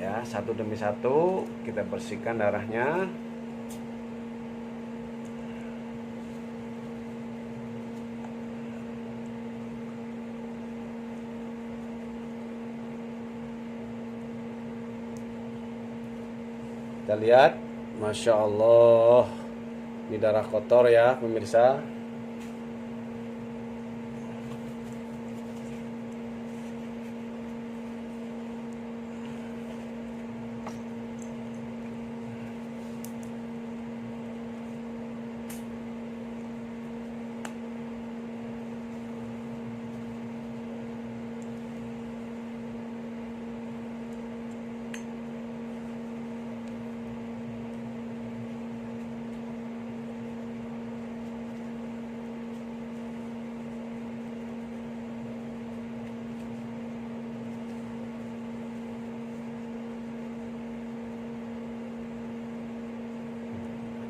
Ya, satu demi satu kita bersihkan darahnya. Kita lihat, Masya Allah, ini darah kotor ya pemirsa.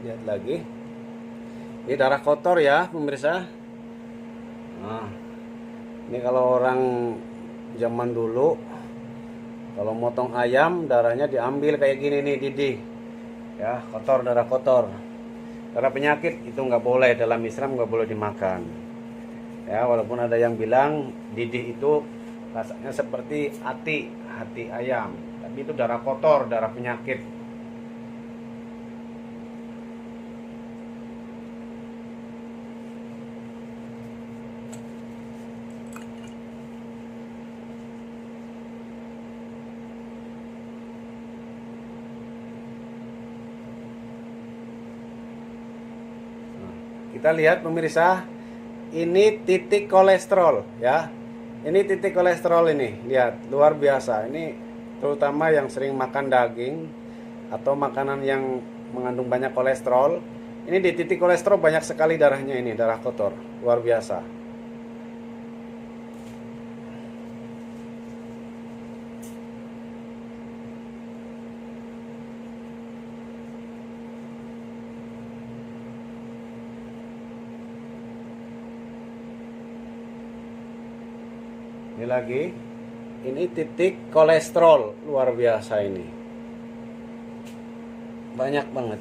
Lihat lagi, ini darah kotor ya pemirsa. Nah, ini kalau orang zaman dulu kalau motong ayam darahnya diambil kayak gini nih, didih ya, kotor, darah kotor, darah penyakit. Itu nggak boleh, dalam Islam nggak boleh dimakan ya. Walaupun ada yang bilang didih itu rasanya seperti hati ayam, tapi itu darah kotor, darah penyakit. Kita lihat pemirsa, ini titik kolesterol ya. Ini titik kolesterol ini, lihat, luar biasa. Ini terutama yang sering makan daging atau makanan yang mengandung banyak kolesterol. Ini di titik kolesterol banyak sekali darahnya, ini darah kotor, luar biasa. Ini lagi, ini titik kolesterol, luar biasa ini, banyak banget.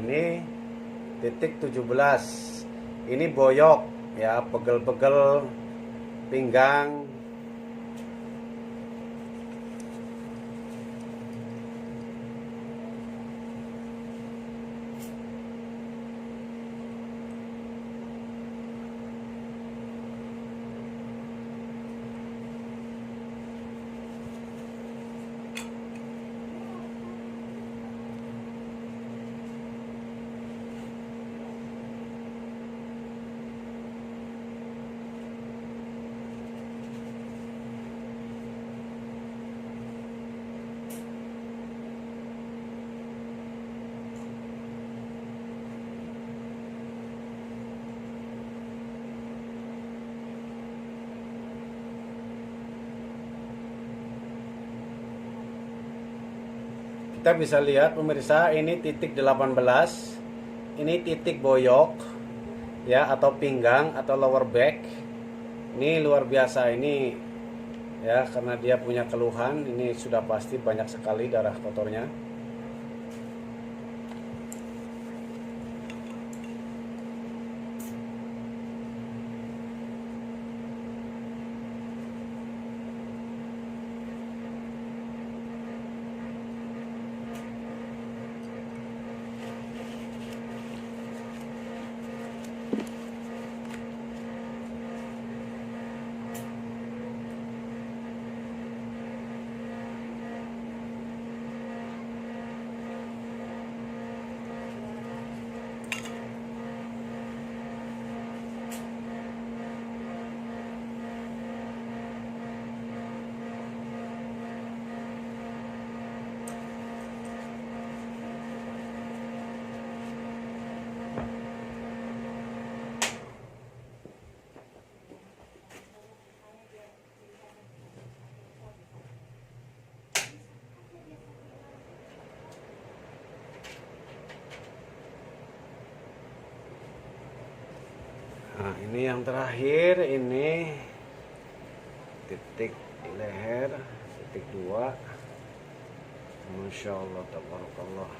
Ini titik 17, ini boyok ya, pegel-pegel pinggang. kita bisa lihat pemirsa, ini titik 18, ini titik boyok ya, atau pinggang atau lower back. Ini luar biasa ini ya, karena dia punya keluhan. Ini sudah pasti banyak sekali darah kotornya. Nah, ini yang terakhir, ini titik di leher, titik 2. Masya Allah, tabarakallah.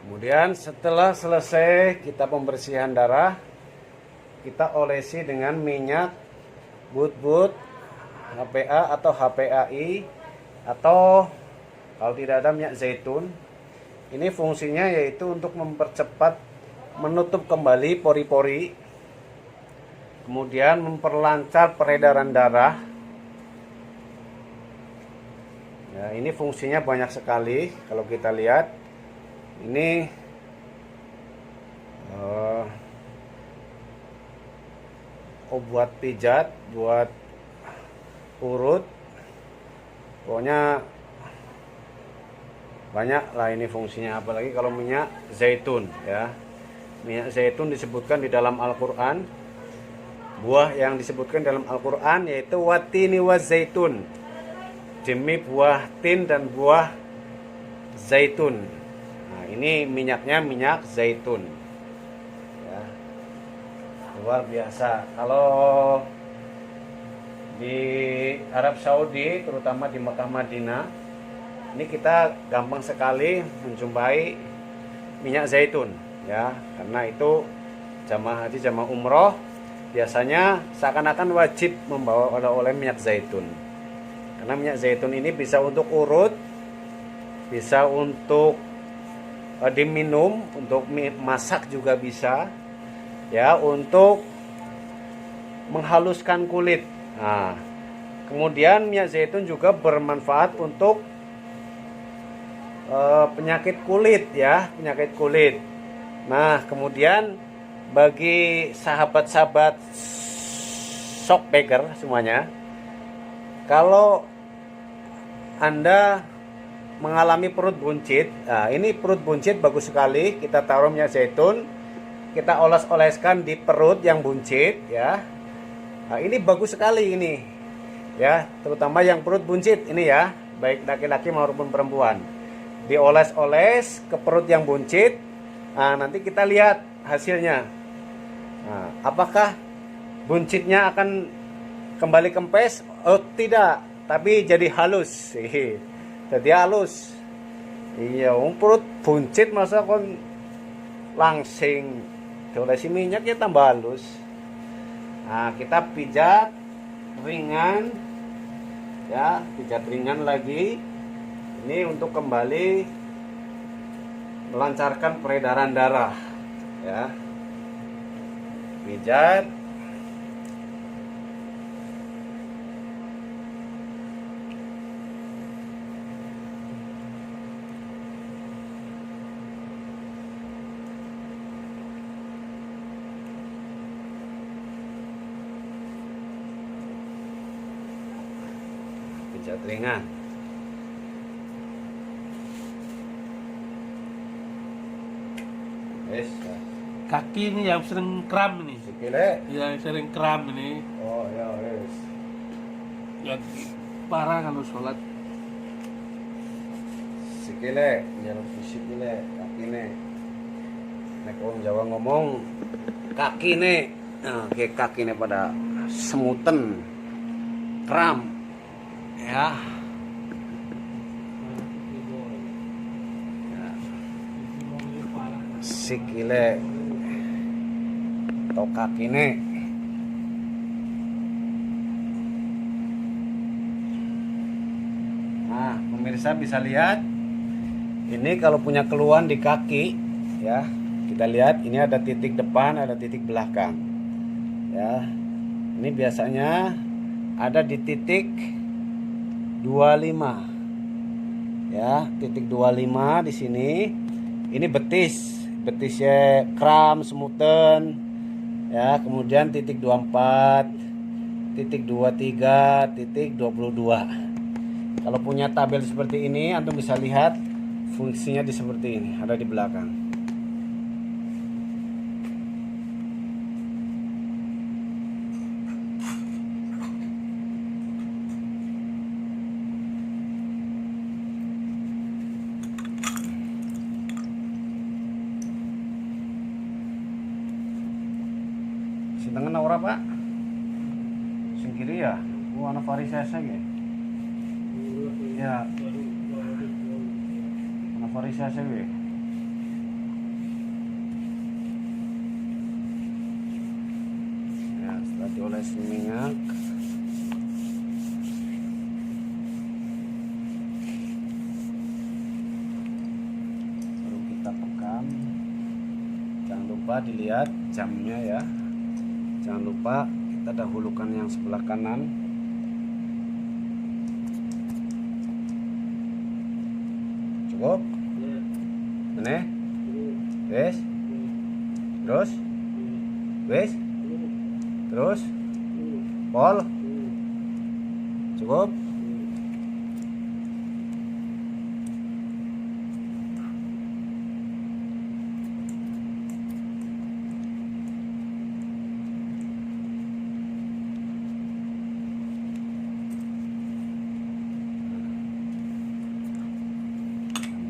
Kemudian setelah selesai kita pembersihan darah, kita olesi dengan minyak but-but HPA atau HPAI, atau kalau tidak ada minyak zaitun. Ini fungsinya yaitu untuk mempercepat, menutup kembali pori-pori, kemudian memperlancar peredaran darah. Ya, ini fungsinya banyak sekali. Kalau kita lihat ini buat pijat, buat urut, pokoknya banyak lah ini fungsinya. Apalagi kalau minyak zaitun ya, minyak zaitun disebutkan di dalam Al-Quran, buah yang disebutkan dalam Al-Quran yaitu watini wa zaitun, demi buah tin dan buah zaitun. Nah, ini minyaknya minyak zaitun. Luar biasa. Kalau di Arab Saudi, terutama di Mekah Madinah, ini kita gampang sekali menjumpai minyak zaitun ya, karena itu jamaah haji, jamaah umroh biasanya seakan-akan wajib membawa oleh-oleh minyak zaitun. Karena minyak zaitun ini bisa untuk urut, bisa untuk diminum, untuk masak juga bisa. Ya, untuk menghaluskan kulit. Nah, kemudian minyak zaitun juga bermanfaat untuk penyakit kulit ya, penyakit kulit. Nah, kemudian bagi sahabat-sahabat shockbaker semuanya, kalau Anda mengalami perut buncit, nah ini perut buncit bagus sekali, kita taruh minyak zaitun, kita oles-oleskan di perut yang buncit ya. Nah, ini bagus sekali ini ya, terutama yang perut buncit ini ya, baik laki-laki maupun perempuan. Dioles-oles ke perut yang buncit. Nah, nanti kita lihat hasilnya. Nah, apakah buncitnya akan kembali kempes? Oh, tidak, tapi jadi halus. Jadi halus. Iya, perut buncit masa kon langsing diolesi minyak ya tambah halus. Nah, kita pijat ringan ya, pijat ringan lagi. Ini untuk kembali melancarkan peredaran darah ya. Pijat. Pijat ringan. Wes. Kaki ini yang sering kram ini. Sikile. Yang sering kram ini. Oh ya wes. Yang parah kalau sholat. Sikile, nyeluk sikile, kakine. Nek orang Jawa ngomong kakine, nah, kayak kakine pada semuten, kram, ya. Sikile atau kakine. Nah, pemirsa bisa lihat ini kalau punya keluhan di kaki, ya. Kita lihat ini ada titik depan, ada titik belakang. Ya. Ini biasanya ada di titik 25. Ya, titik 25 di sini. Ini betisnya kram, semuten. Ya, kemudian titik 24, titik 23, titik 22. Kalau punya tabel seperti ini, antum bisa lihat fungsinya di seperti ini, ada di belakang. Sintengen ora, Pak? Sing kiri ya? Ana varises ya. Ya. Ana varises ya. Ya, setelah diolesi minyak. Baru kita pekam. Jangan lupa dilihat jamnya ya. Jangan lupa kita dahulukan yang sebelah kanan. Cukup? Ini? Wes? Terus? Wes? Terus? Pol? Cukup?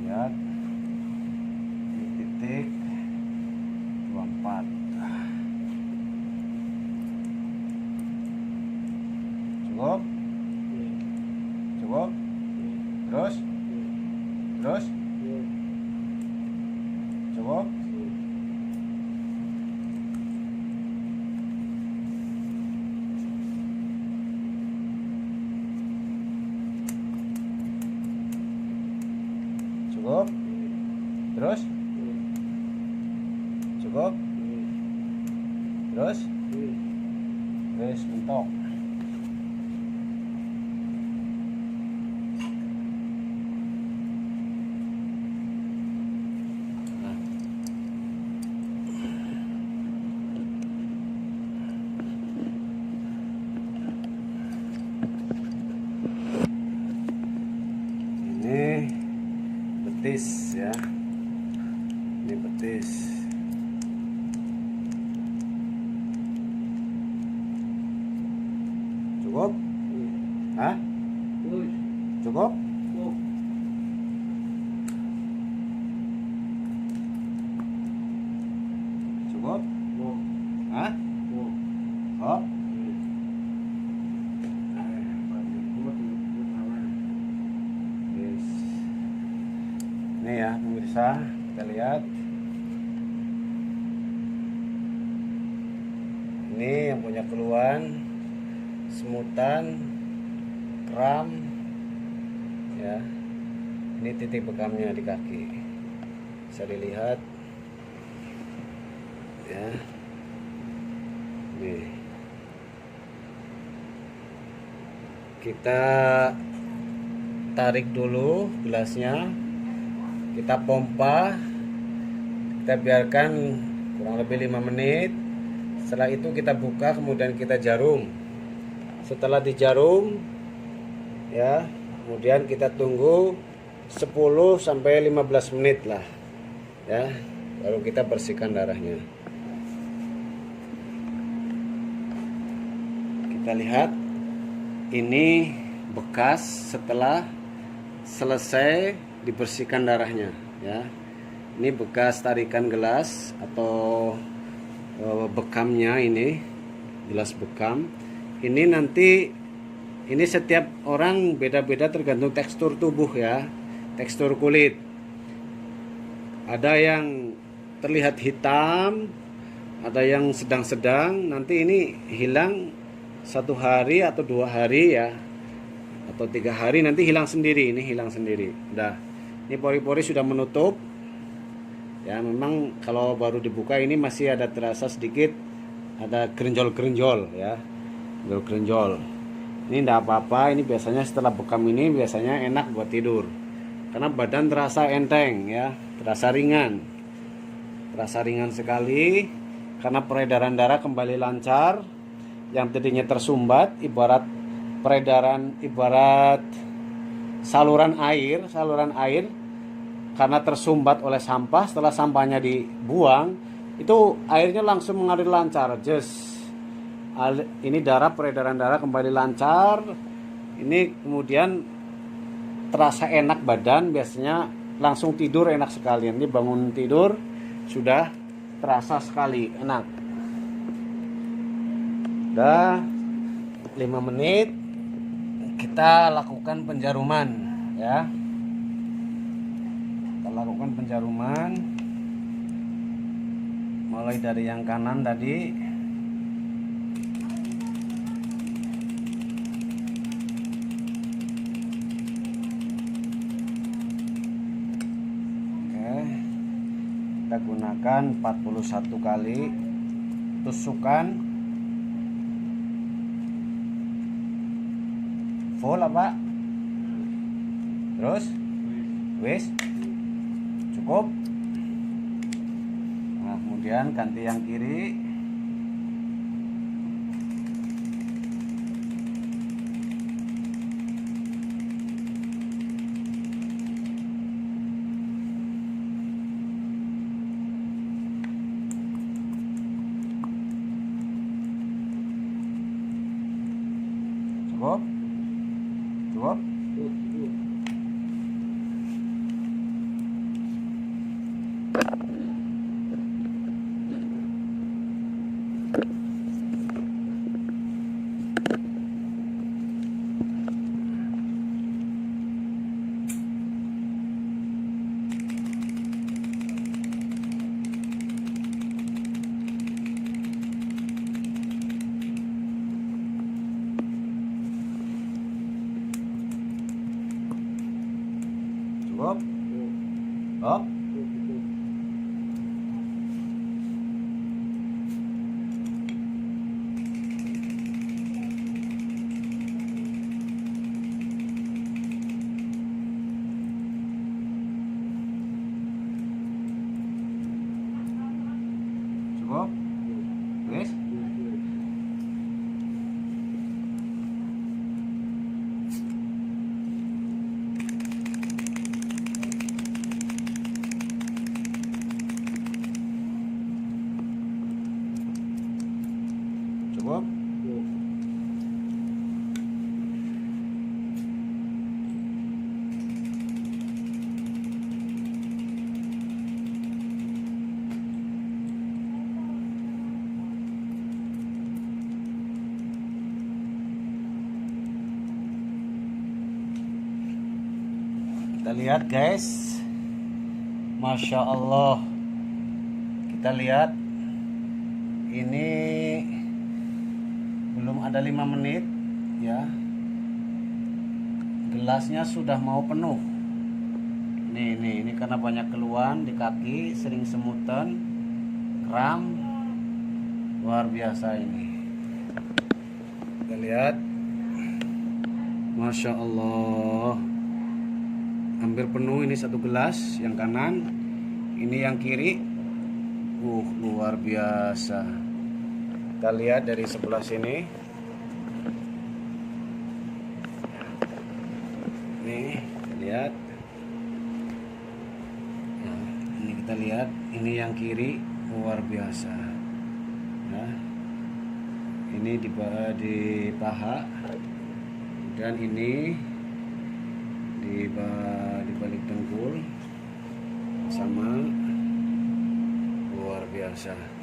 Lihat di titik 24. Cukup? Cukup? Terus? Terus? Cukup? Cukup? Terus? Cukup? Terus? Terus mentok. Nah. Ini betis ya, ini betis. Cukup? Hah? Cukup? Cukup? Hah? Oh? Yes. Ini ya pemirsa, kita lihat. Ini yang punya keluhan semutan, kram, ya. Ini titik bekamnya di kaki, bisa dilihat, ya. Nih, kita tarik dulu gelasnya, kita pompa, kita biarkan kurang lebih 5 menit. Setelah itu kita buka, kemudian kita jarum. Setelah dijarum, ya, kemudian kita tunggu 10 sampai 15 menit lah, ya. Baru kita bersihkan darahnya. Kita lihat ini bekas setelah selesai dibersihkan darahnya ya. Ini bekas tarikan gelas atau bekamnya, ini gelas bekam. Ini nanti ini setiap orang beda-beda tergantung tekstur tubuh ya, tekstur kulit. Ada yang terlihat hitam, ada yang sedang-sedang. Nanti ini hilang 1 hari atau 2 hari ya, atau 3 hari, nanti hilang sendiri. Ini hilang sendiri. Udah, ini pori-pori sudah menutup ya. Memang kalau baru dibuka ini masih ada terasa sedikit ada gerinjol-gerinjol ya, gerinjol. Ini enggak apa-apa. Ini biasanya setelah bekam ini biasanya enak buat tidur karena badan terasa enteng ya, terasa ringan. Terasa ringan sekali karena peredaran darah kembali lancar. Yang tadinya tersumbat ibarat saluran air karena tersumbat oleh sampah. Setelah sampahnya dibuang, itu airnya langsung mengalir lancar. Ini peredaran darah kembali lancar. Ini kemudian terasa enak badan, biasanya langsung tidur enak sekali. Ini bangun tidur sudah terasa sekali enak. Udah 5 menit kita lakukan penjaruman ya. Kita lakukan penjaruman mulai dari yang kanan tadi. Kita gunakan 41 kali tusukan full apa? Terus wis cukup. Nah, kemudian ganti yang kiri. Cukup? Cukup? Cukup? Oh? Cukup? Wis? Cukup? Kita lihat guys, Masya Allah. Kita lihat ini belum ada 5 menit ya, gelasnya sudah mau penuh. Ini karena banyak keluhan di kaki, sering semutan, kram, luar biasa ini. Kita lihat, Masya Allah, hampir penuh ini 1 gelas yang kanan. Ini yang kiri, luar biasa. Kita lihat dari sebelah sini. Nih, lihat. Nah, ini Kita lihat ini yang kiri luar biasa. Ya. Ini di paha dan ini di balik dengkul sama, luar biasa.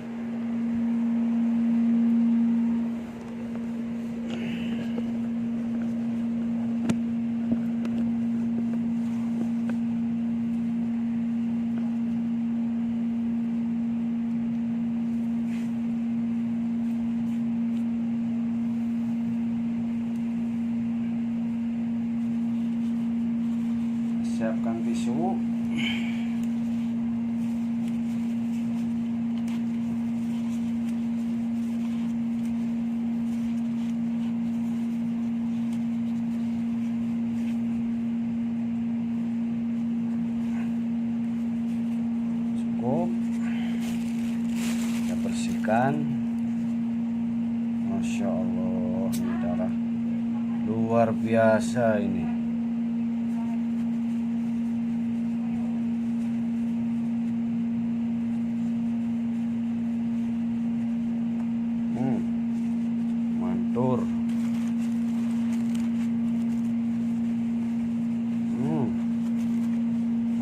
Siapkan tisu. Cukup. Kita bersihkan. Masya Allah, ini darah luar biasa ini. Mantur.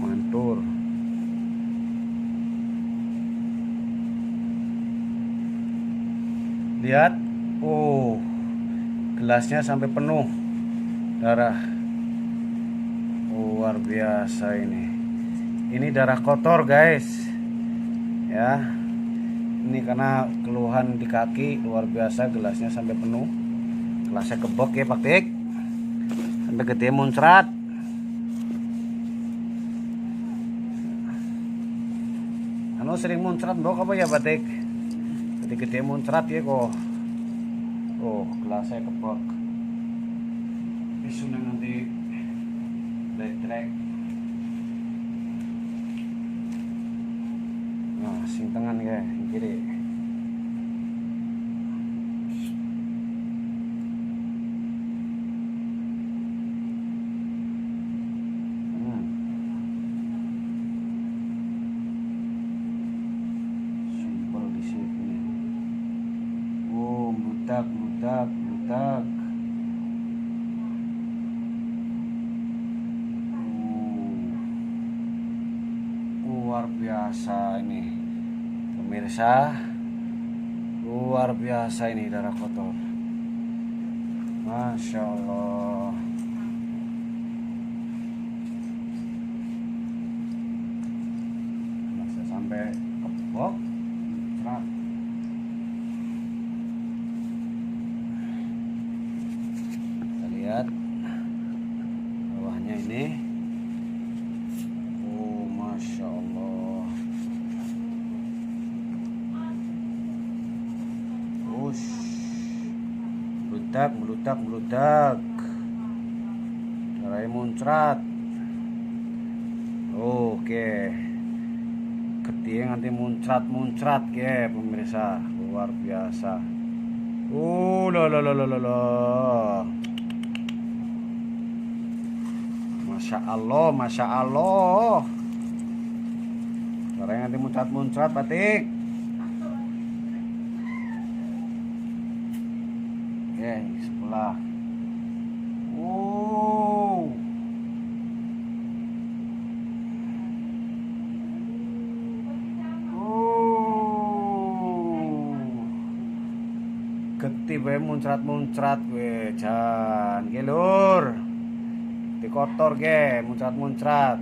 Mantur. Lihat, gelasnya sampai penuh darah. Luar biasa ini. Ini darah kotor, guys. Ya. Ini karena keluhan di kaki, luar biasa, gelasnya sampai penuh. Gelasnya kebok ya Pak Tik. Sampai gede muncrat. Anu sering muncrat dok apa ya Pak Tik? Gede muncrat ya kok. Gelasnya kebok. Besok nanti letrek. Nah, sing tangan ya, kiri. Simpel di sini. Budak. Luar biasa ini. Pemirsa, luar biasa ini darah kotor. Masya Allah. Masih sampai kebok. Cerat. Kita lihat bawahnya ini. Masya Allah. Meludak. Darahnya muncrat. Oke. Ketih nanti muncrat ya pemirsa. Luar biasa. Masya Allah. Darahnya nanti muncrat Patik. Oke, sebelah. Getih bae muncrat we, jan ge lur. Dikotor ge, muncrat.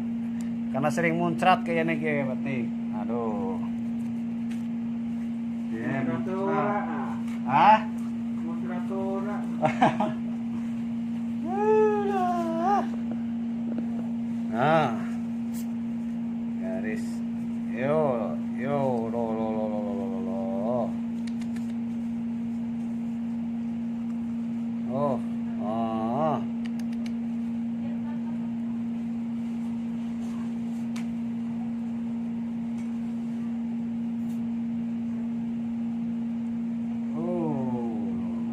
Karena sering muncrat kayaknya ge, Patik. Aduh. Ya, muncrat. Ah? Nah, garis, yo, lo.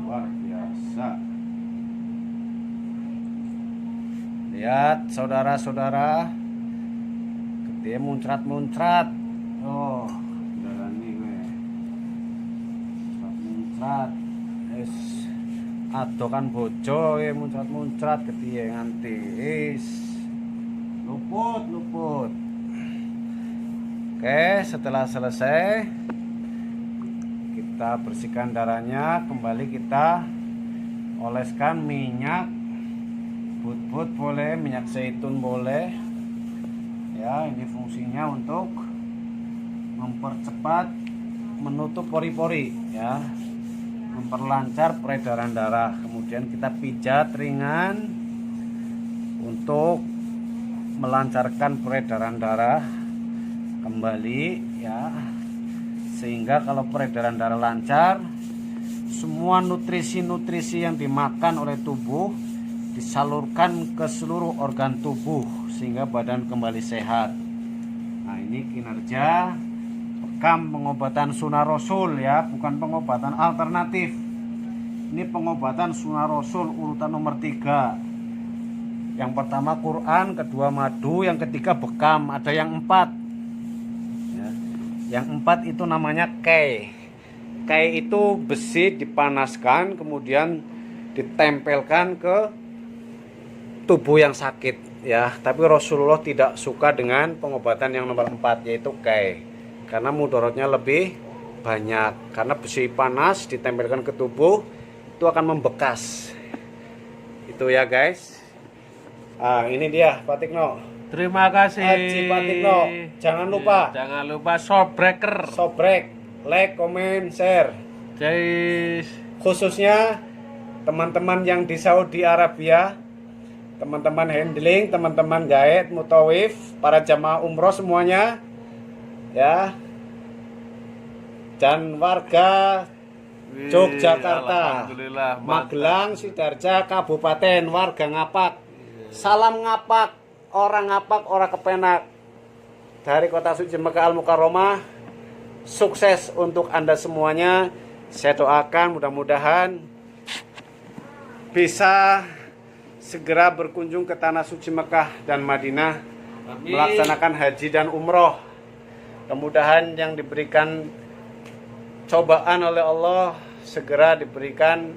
Luar biasa. Lihat saudara-saudara, Dia muncrat-muncrat. Oh, darani kowe. Muncrat. Wis adokan bojo kowe muncrat-muncrat kepiye nganti wis luput. Oke, setelah selesai kita bersihkan darahnya, kembali kita oleskan minyak but boleh, minyak zaitun boleh. Ya, ini fungsinya untuk mempercepat menutup pori-pori ya, memperlancar peredaran darah. Kemudian kita pijat ringan untuk melancarkan peredaran darah kembali ya, sehingga kalau peredaran darah lancar, semua nutrisi-nutrisi yang dimakan oleh tubuh disalurkan ke seluruh organ tubuh sehingga badan kembali sehat. Nah, ini kinerja bekam pengobatan sunnah Rasul ya, bukan pengobatan alternatif. Ini pengobatan sunnah Rasul urutan nomor 3. Yang pertama Quran, kedua madu, yang ketiga bekam, ada yang 4 ya. Yang 4 itu namanya kei. Kei itu besi dipanaskan kemudian ditempelkan ke tubuh yang sakit ya. Tapi Rasulullah tidak suka dengan pengobatan yang nomor 4, yaitu kei, karena mudaratnya lebih banyak. Karena besi panas ditempelkan ke tubuh itu akan membekas. Itu ya guys. Ini dia Pak Tikno. Terima kasih. Haji Pak Tikno. Jangan lupa. Jangan lupa Sobbreaker. Sobrek, like, comment, share. Guys. Khususnya teman-teman yang di Saudi Arabia, teman-teman handling, teman-teman gaet, mutawif, para jamaah umroh semuanya ya, dan warga Yogyakarta, Alhamdulillah, Magelang, Sidarja, Kabupaten, warga Ngapak. Salam Ngapak, orang Ngapak, orang kepenak. Dari kota suci Mekah Al-Mukarramah, sukses untuk Anda semuanya. Saya doakan mudah-mudahan bisa segera berkunjung ke tanah suci Mekah dan Madinah, Amin. melaksanakan haji dan umroh. Kemudahan yang diberikan cobaan oleh Allah segera diberikan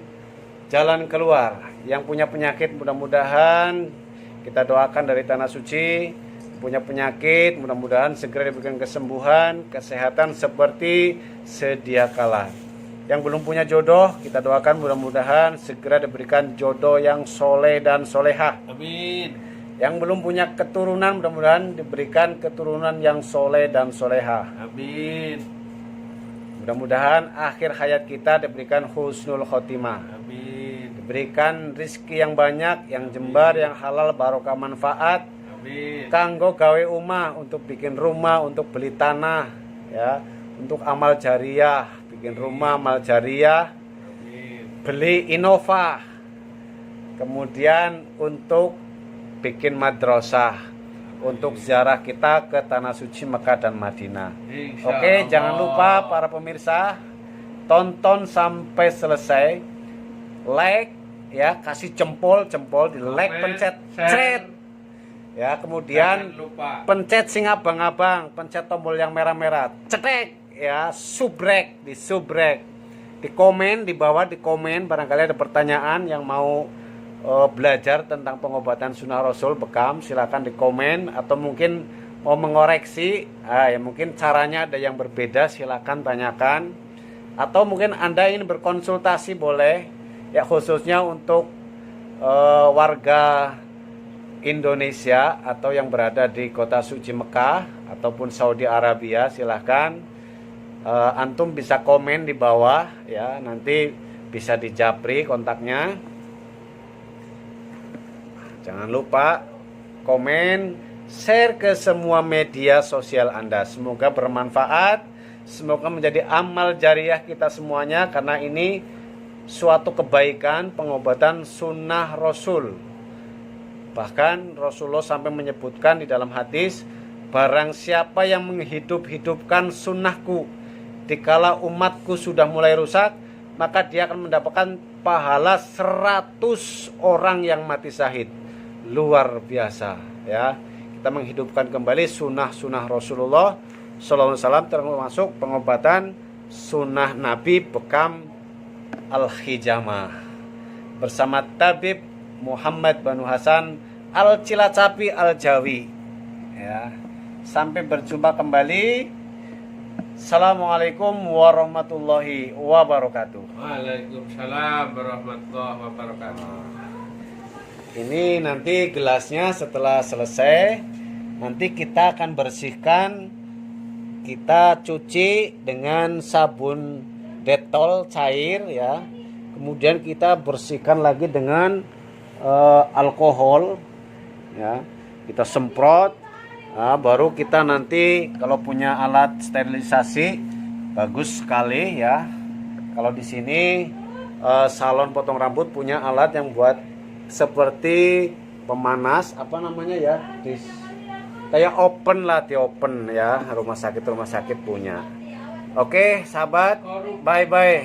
jalan keluar. Yang punya penyakit mudah-mudahan kita doakan dari tanah suci, punya penyakit mudah-mudahan segera diberikan kesembuhan, kesehatan seperti sedia kala. Yang belum punya jodoh kita doakan mudah-mudahan segera diberikan jodoh yang soleh dan solehah. Amin. Yang belum punya keturunan mudah-mudahan diberikan keturunan yang soleh dan solehah. Amin. Mudah-mudahan akhir hayat kita diberikan husnul khotimah. Amin. Diberikan rizki yang banyak, yang jembar, yang halal, barokah manfaat. Amin. Kanggo gawe umah, untuk bikin rumah, untuk beli tanah ya, untuk amal jariah, bikin rumah amal jariah, Amin. beli Innova, kemudian untuk bikin madrasah, untuk ziarah kita ke tanah suci Mekah dan Madinah. Insya Oke, Allah. jangan lupa para pemirsa tonton sampai selesai, like ya, kasih jempol di like, pencet share. cret ya, kemudian Jangan lupa. pencet sing abang-abang, pencet tombol yang merah-merah, cetek ya, subrek, di subrek, di komen di bawah, di komen barangkali ada pertanyaan yang mau belajar tentang pengobatan sunnah Rasul bekam, silakan di komen, atau mungkin mau mengoreksi ya mungkin caranya ada yang berbeda, silakan tanyakan, atau mungkin Anda ingin berkonsultasi boleh ya, khususnya untuk warga Indonesia atau yang berada di kota suci Mekah ataupun Saudi Arabia, silahkan antum bisa komen di bawah ya, nanti bisa dijapri kontaknya. Jangan lupa komen, share ke semua media sosial Anda. Semoga bermanfaat, semoga menjadi amal jariah kita semuanya, karena ini suatu kebaikan pengobatan sunnah Rasul. Bahkan Rasulullah sampai menyebutkan di dalam hadis, barang siapa yang menghidup-hidupkan sunnahku dikala umatku sudah mulai rusak, maka dia akan mendapatkan pahala 100 orang yang mati syahid. Luar biasa ya. kita menghidupkan kembali sunnah-sunnah Rasulullah Sallallahu Alaihi Wasallam, termasuk pengobatan sunnah Nabi bekam al-hijamah bersama Tabib Muhammad Banu Hasan Al-Cilacapi Al-Jawi. Ya. Sampai berjumpa kembali. Assalamualaikum warahmatullahi wabarakatuh. Waalaikumsalam warahmatullahi wabarakatuh. Ini nanti gelasnya setelah selesai, nanti kita akan bersihkan, kita cuci dengan sabun detol cair ya. Kemudian kita bersihkan lagi dengan alkohol ya. Kita semprot. Nah, baru kita nanti kalau punya alat sterilisasi bagus sekali ya. Kalau di sini salon potong rambut punya alat yang buat seperti pemanas apa namanya ya, kayak open lah, di open ya, rumah sakit punya. Oke sahabat, bye bye.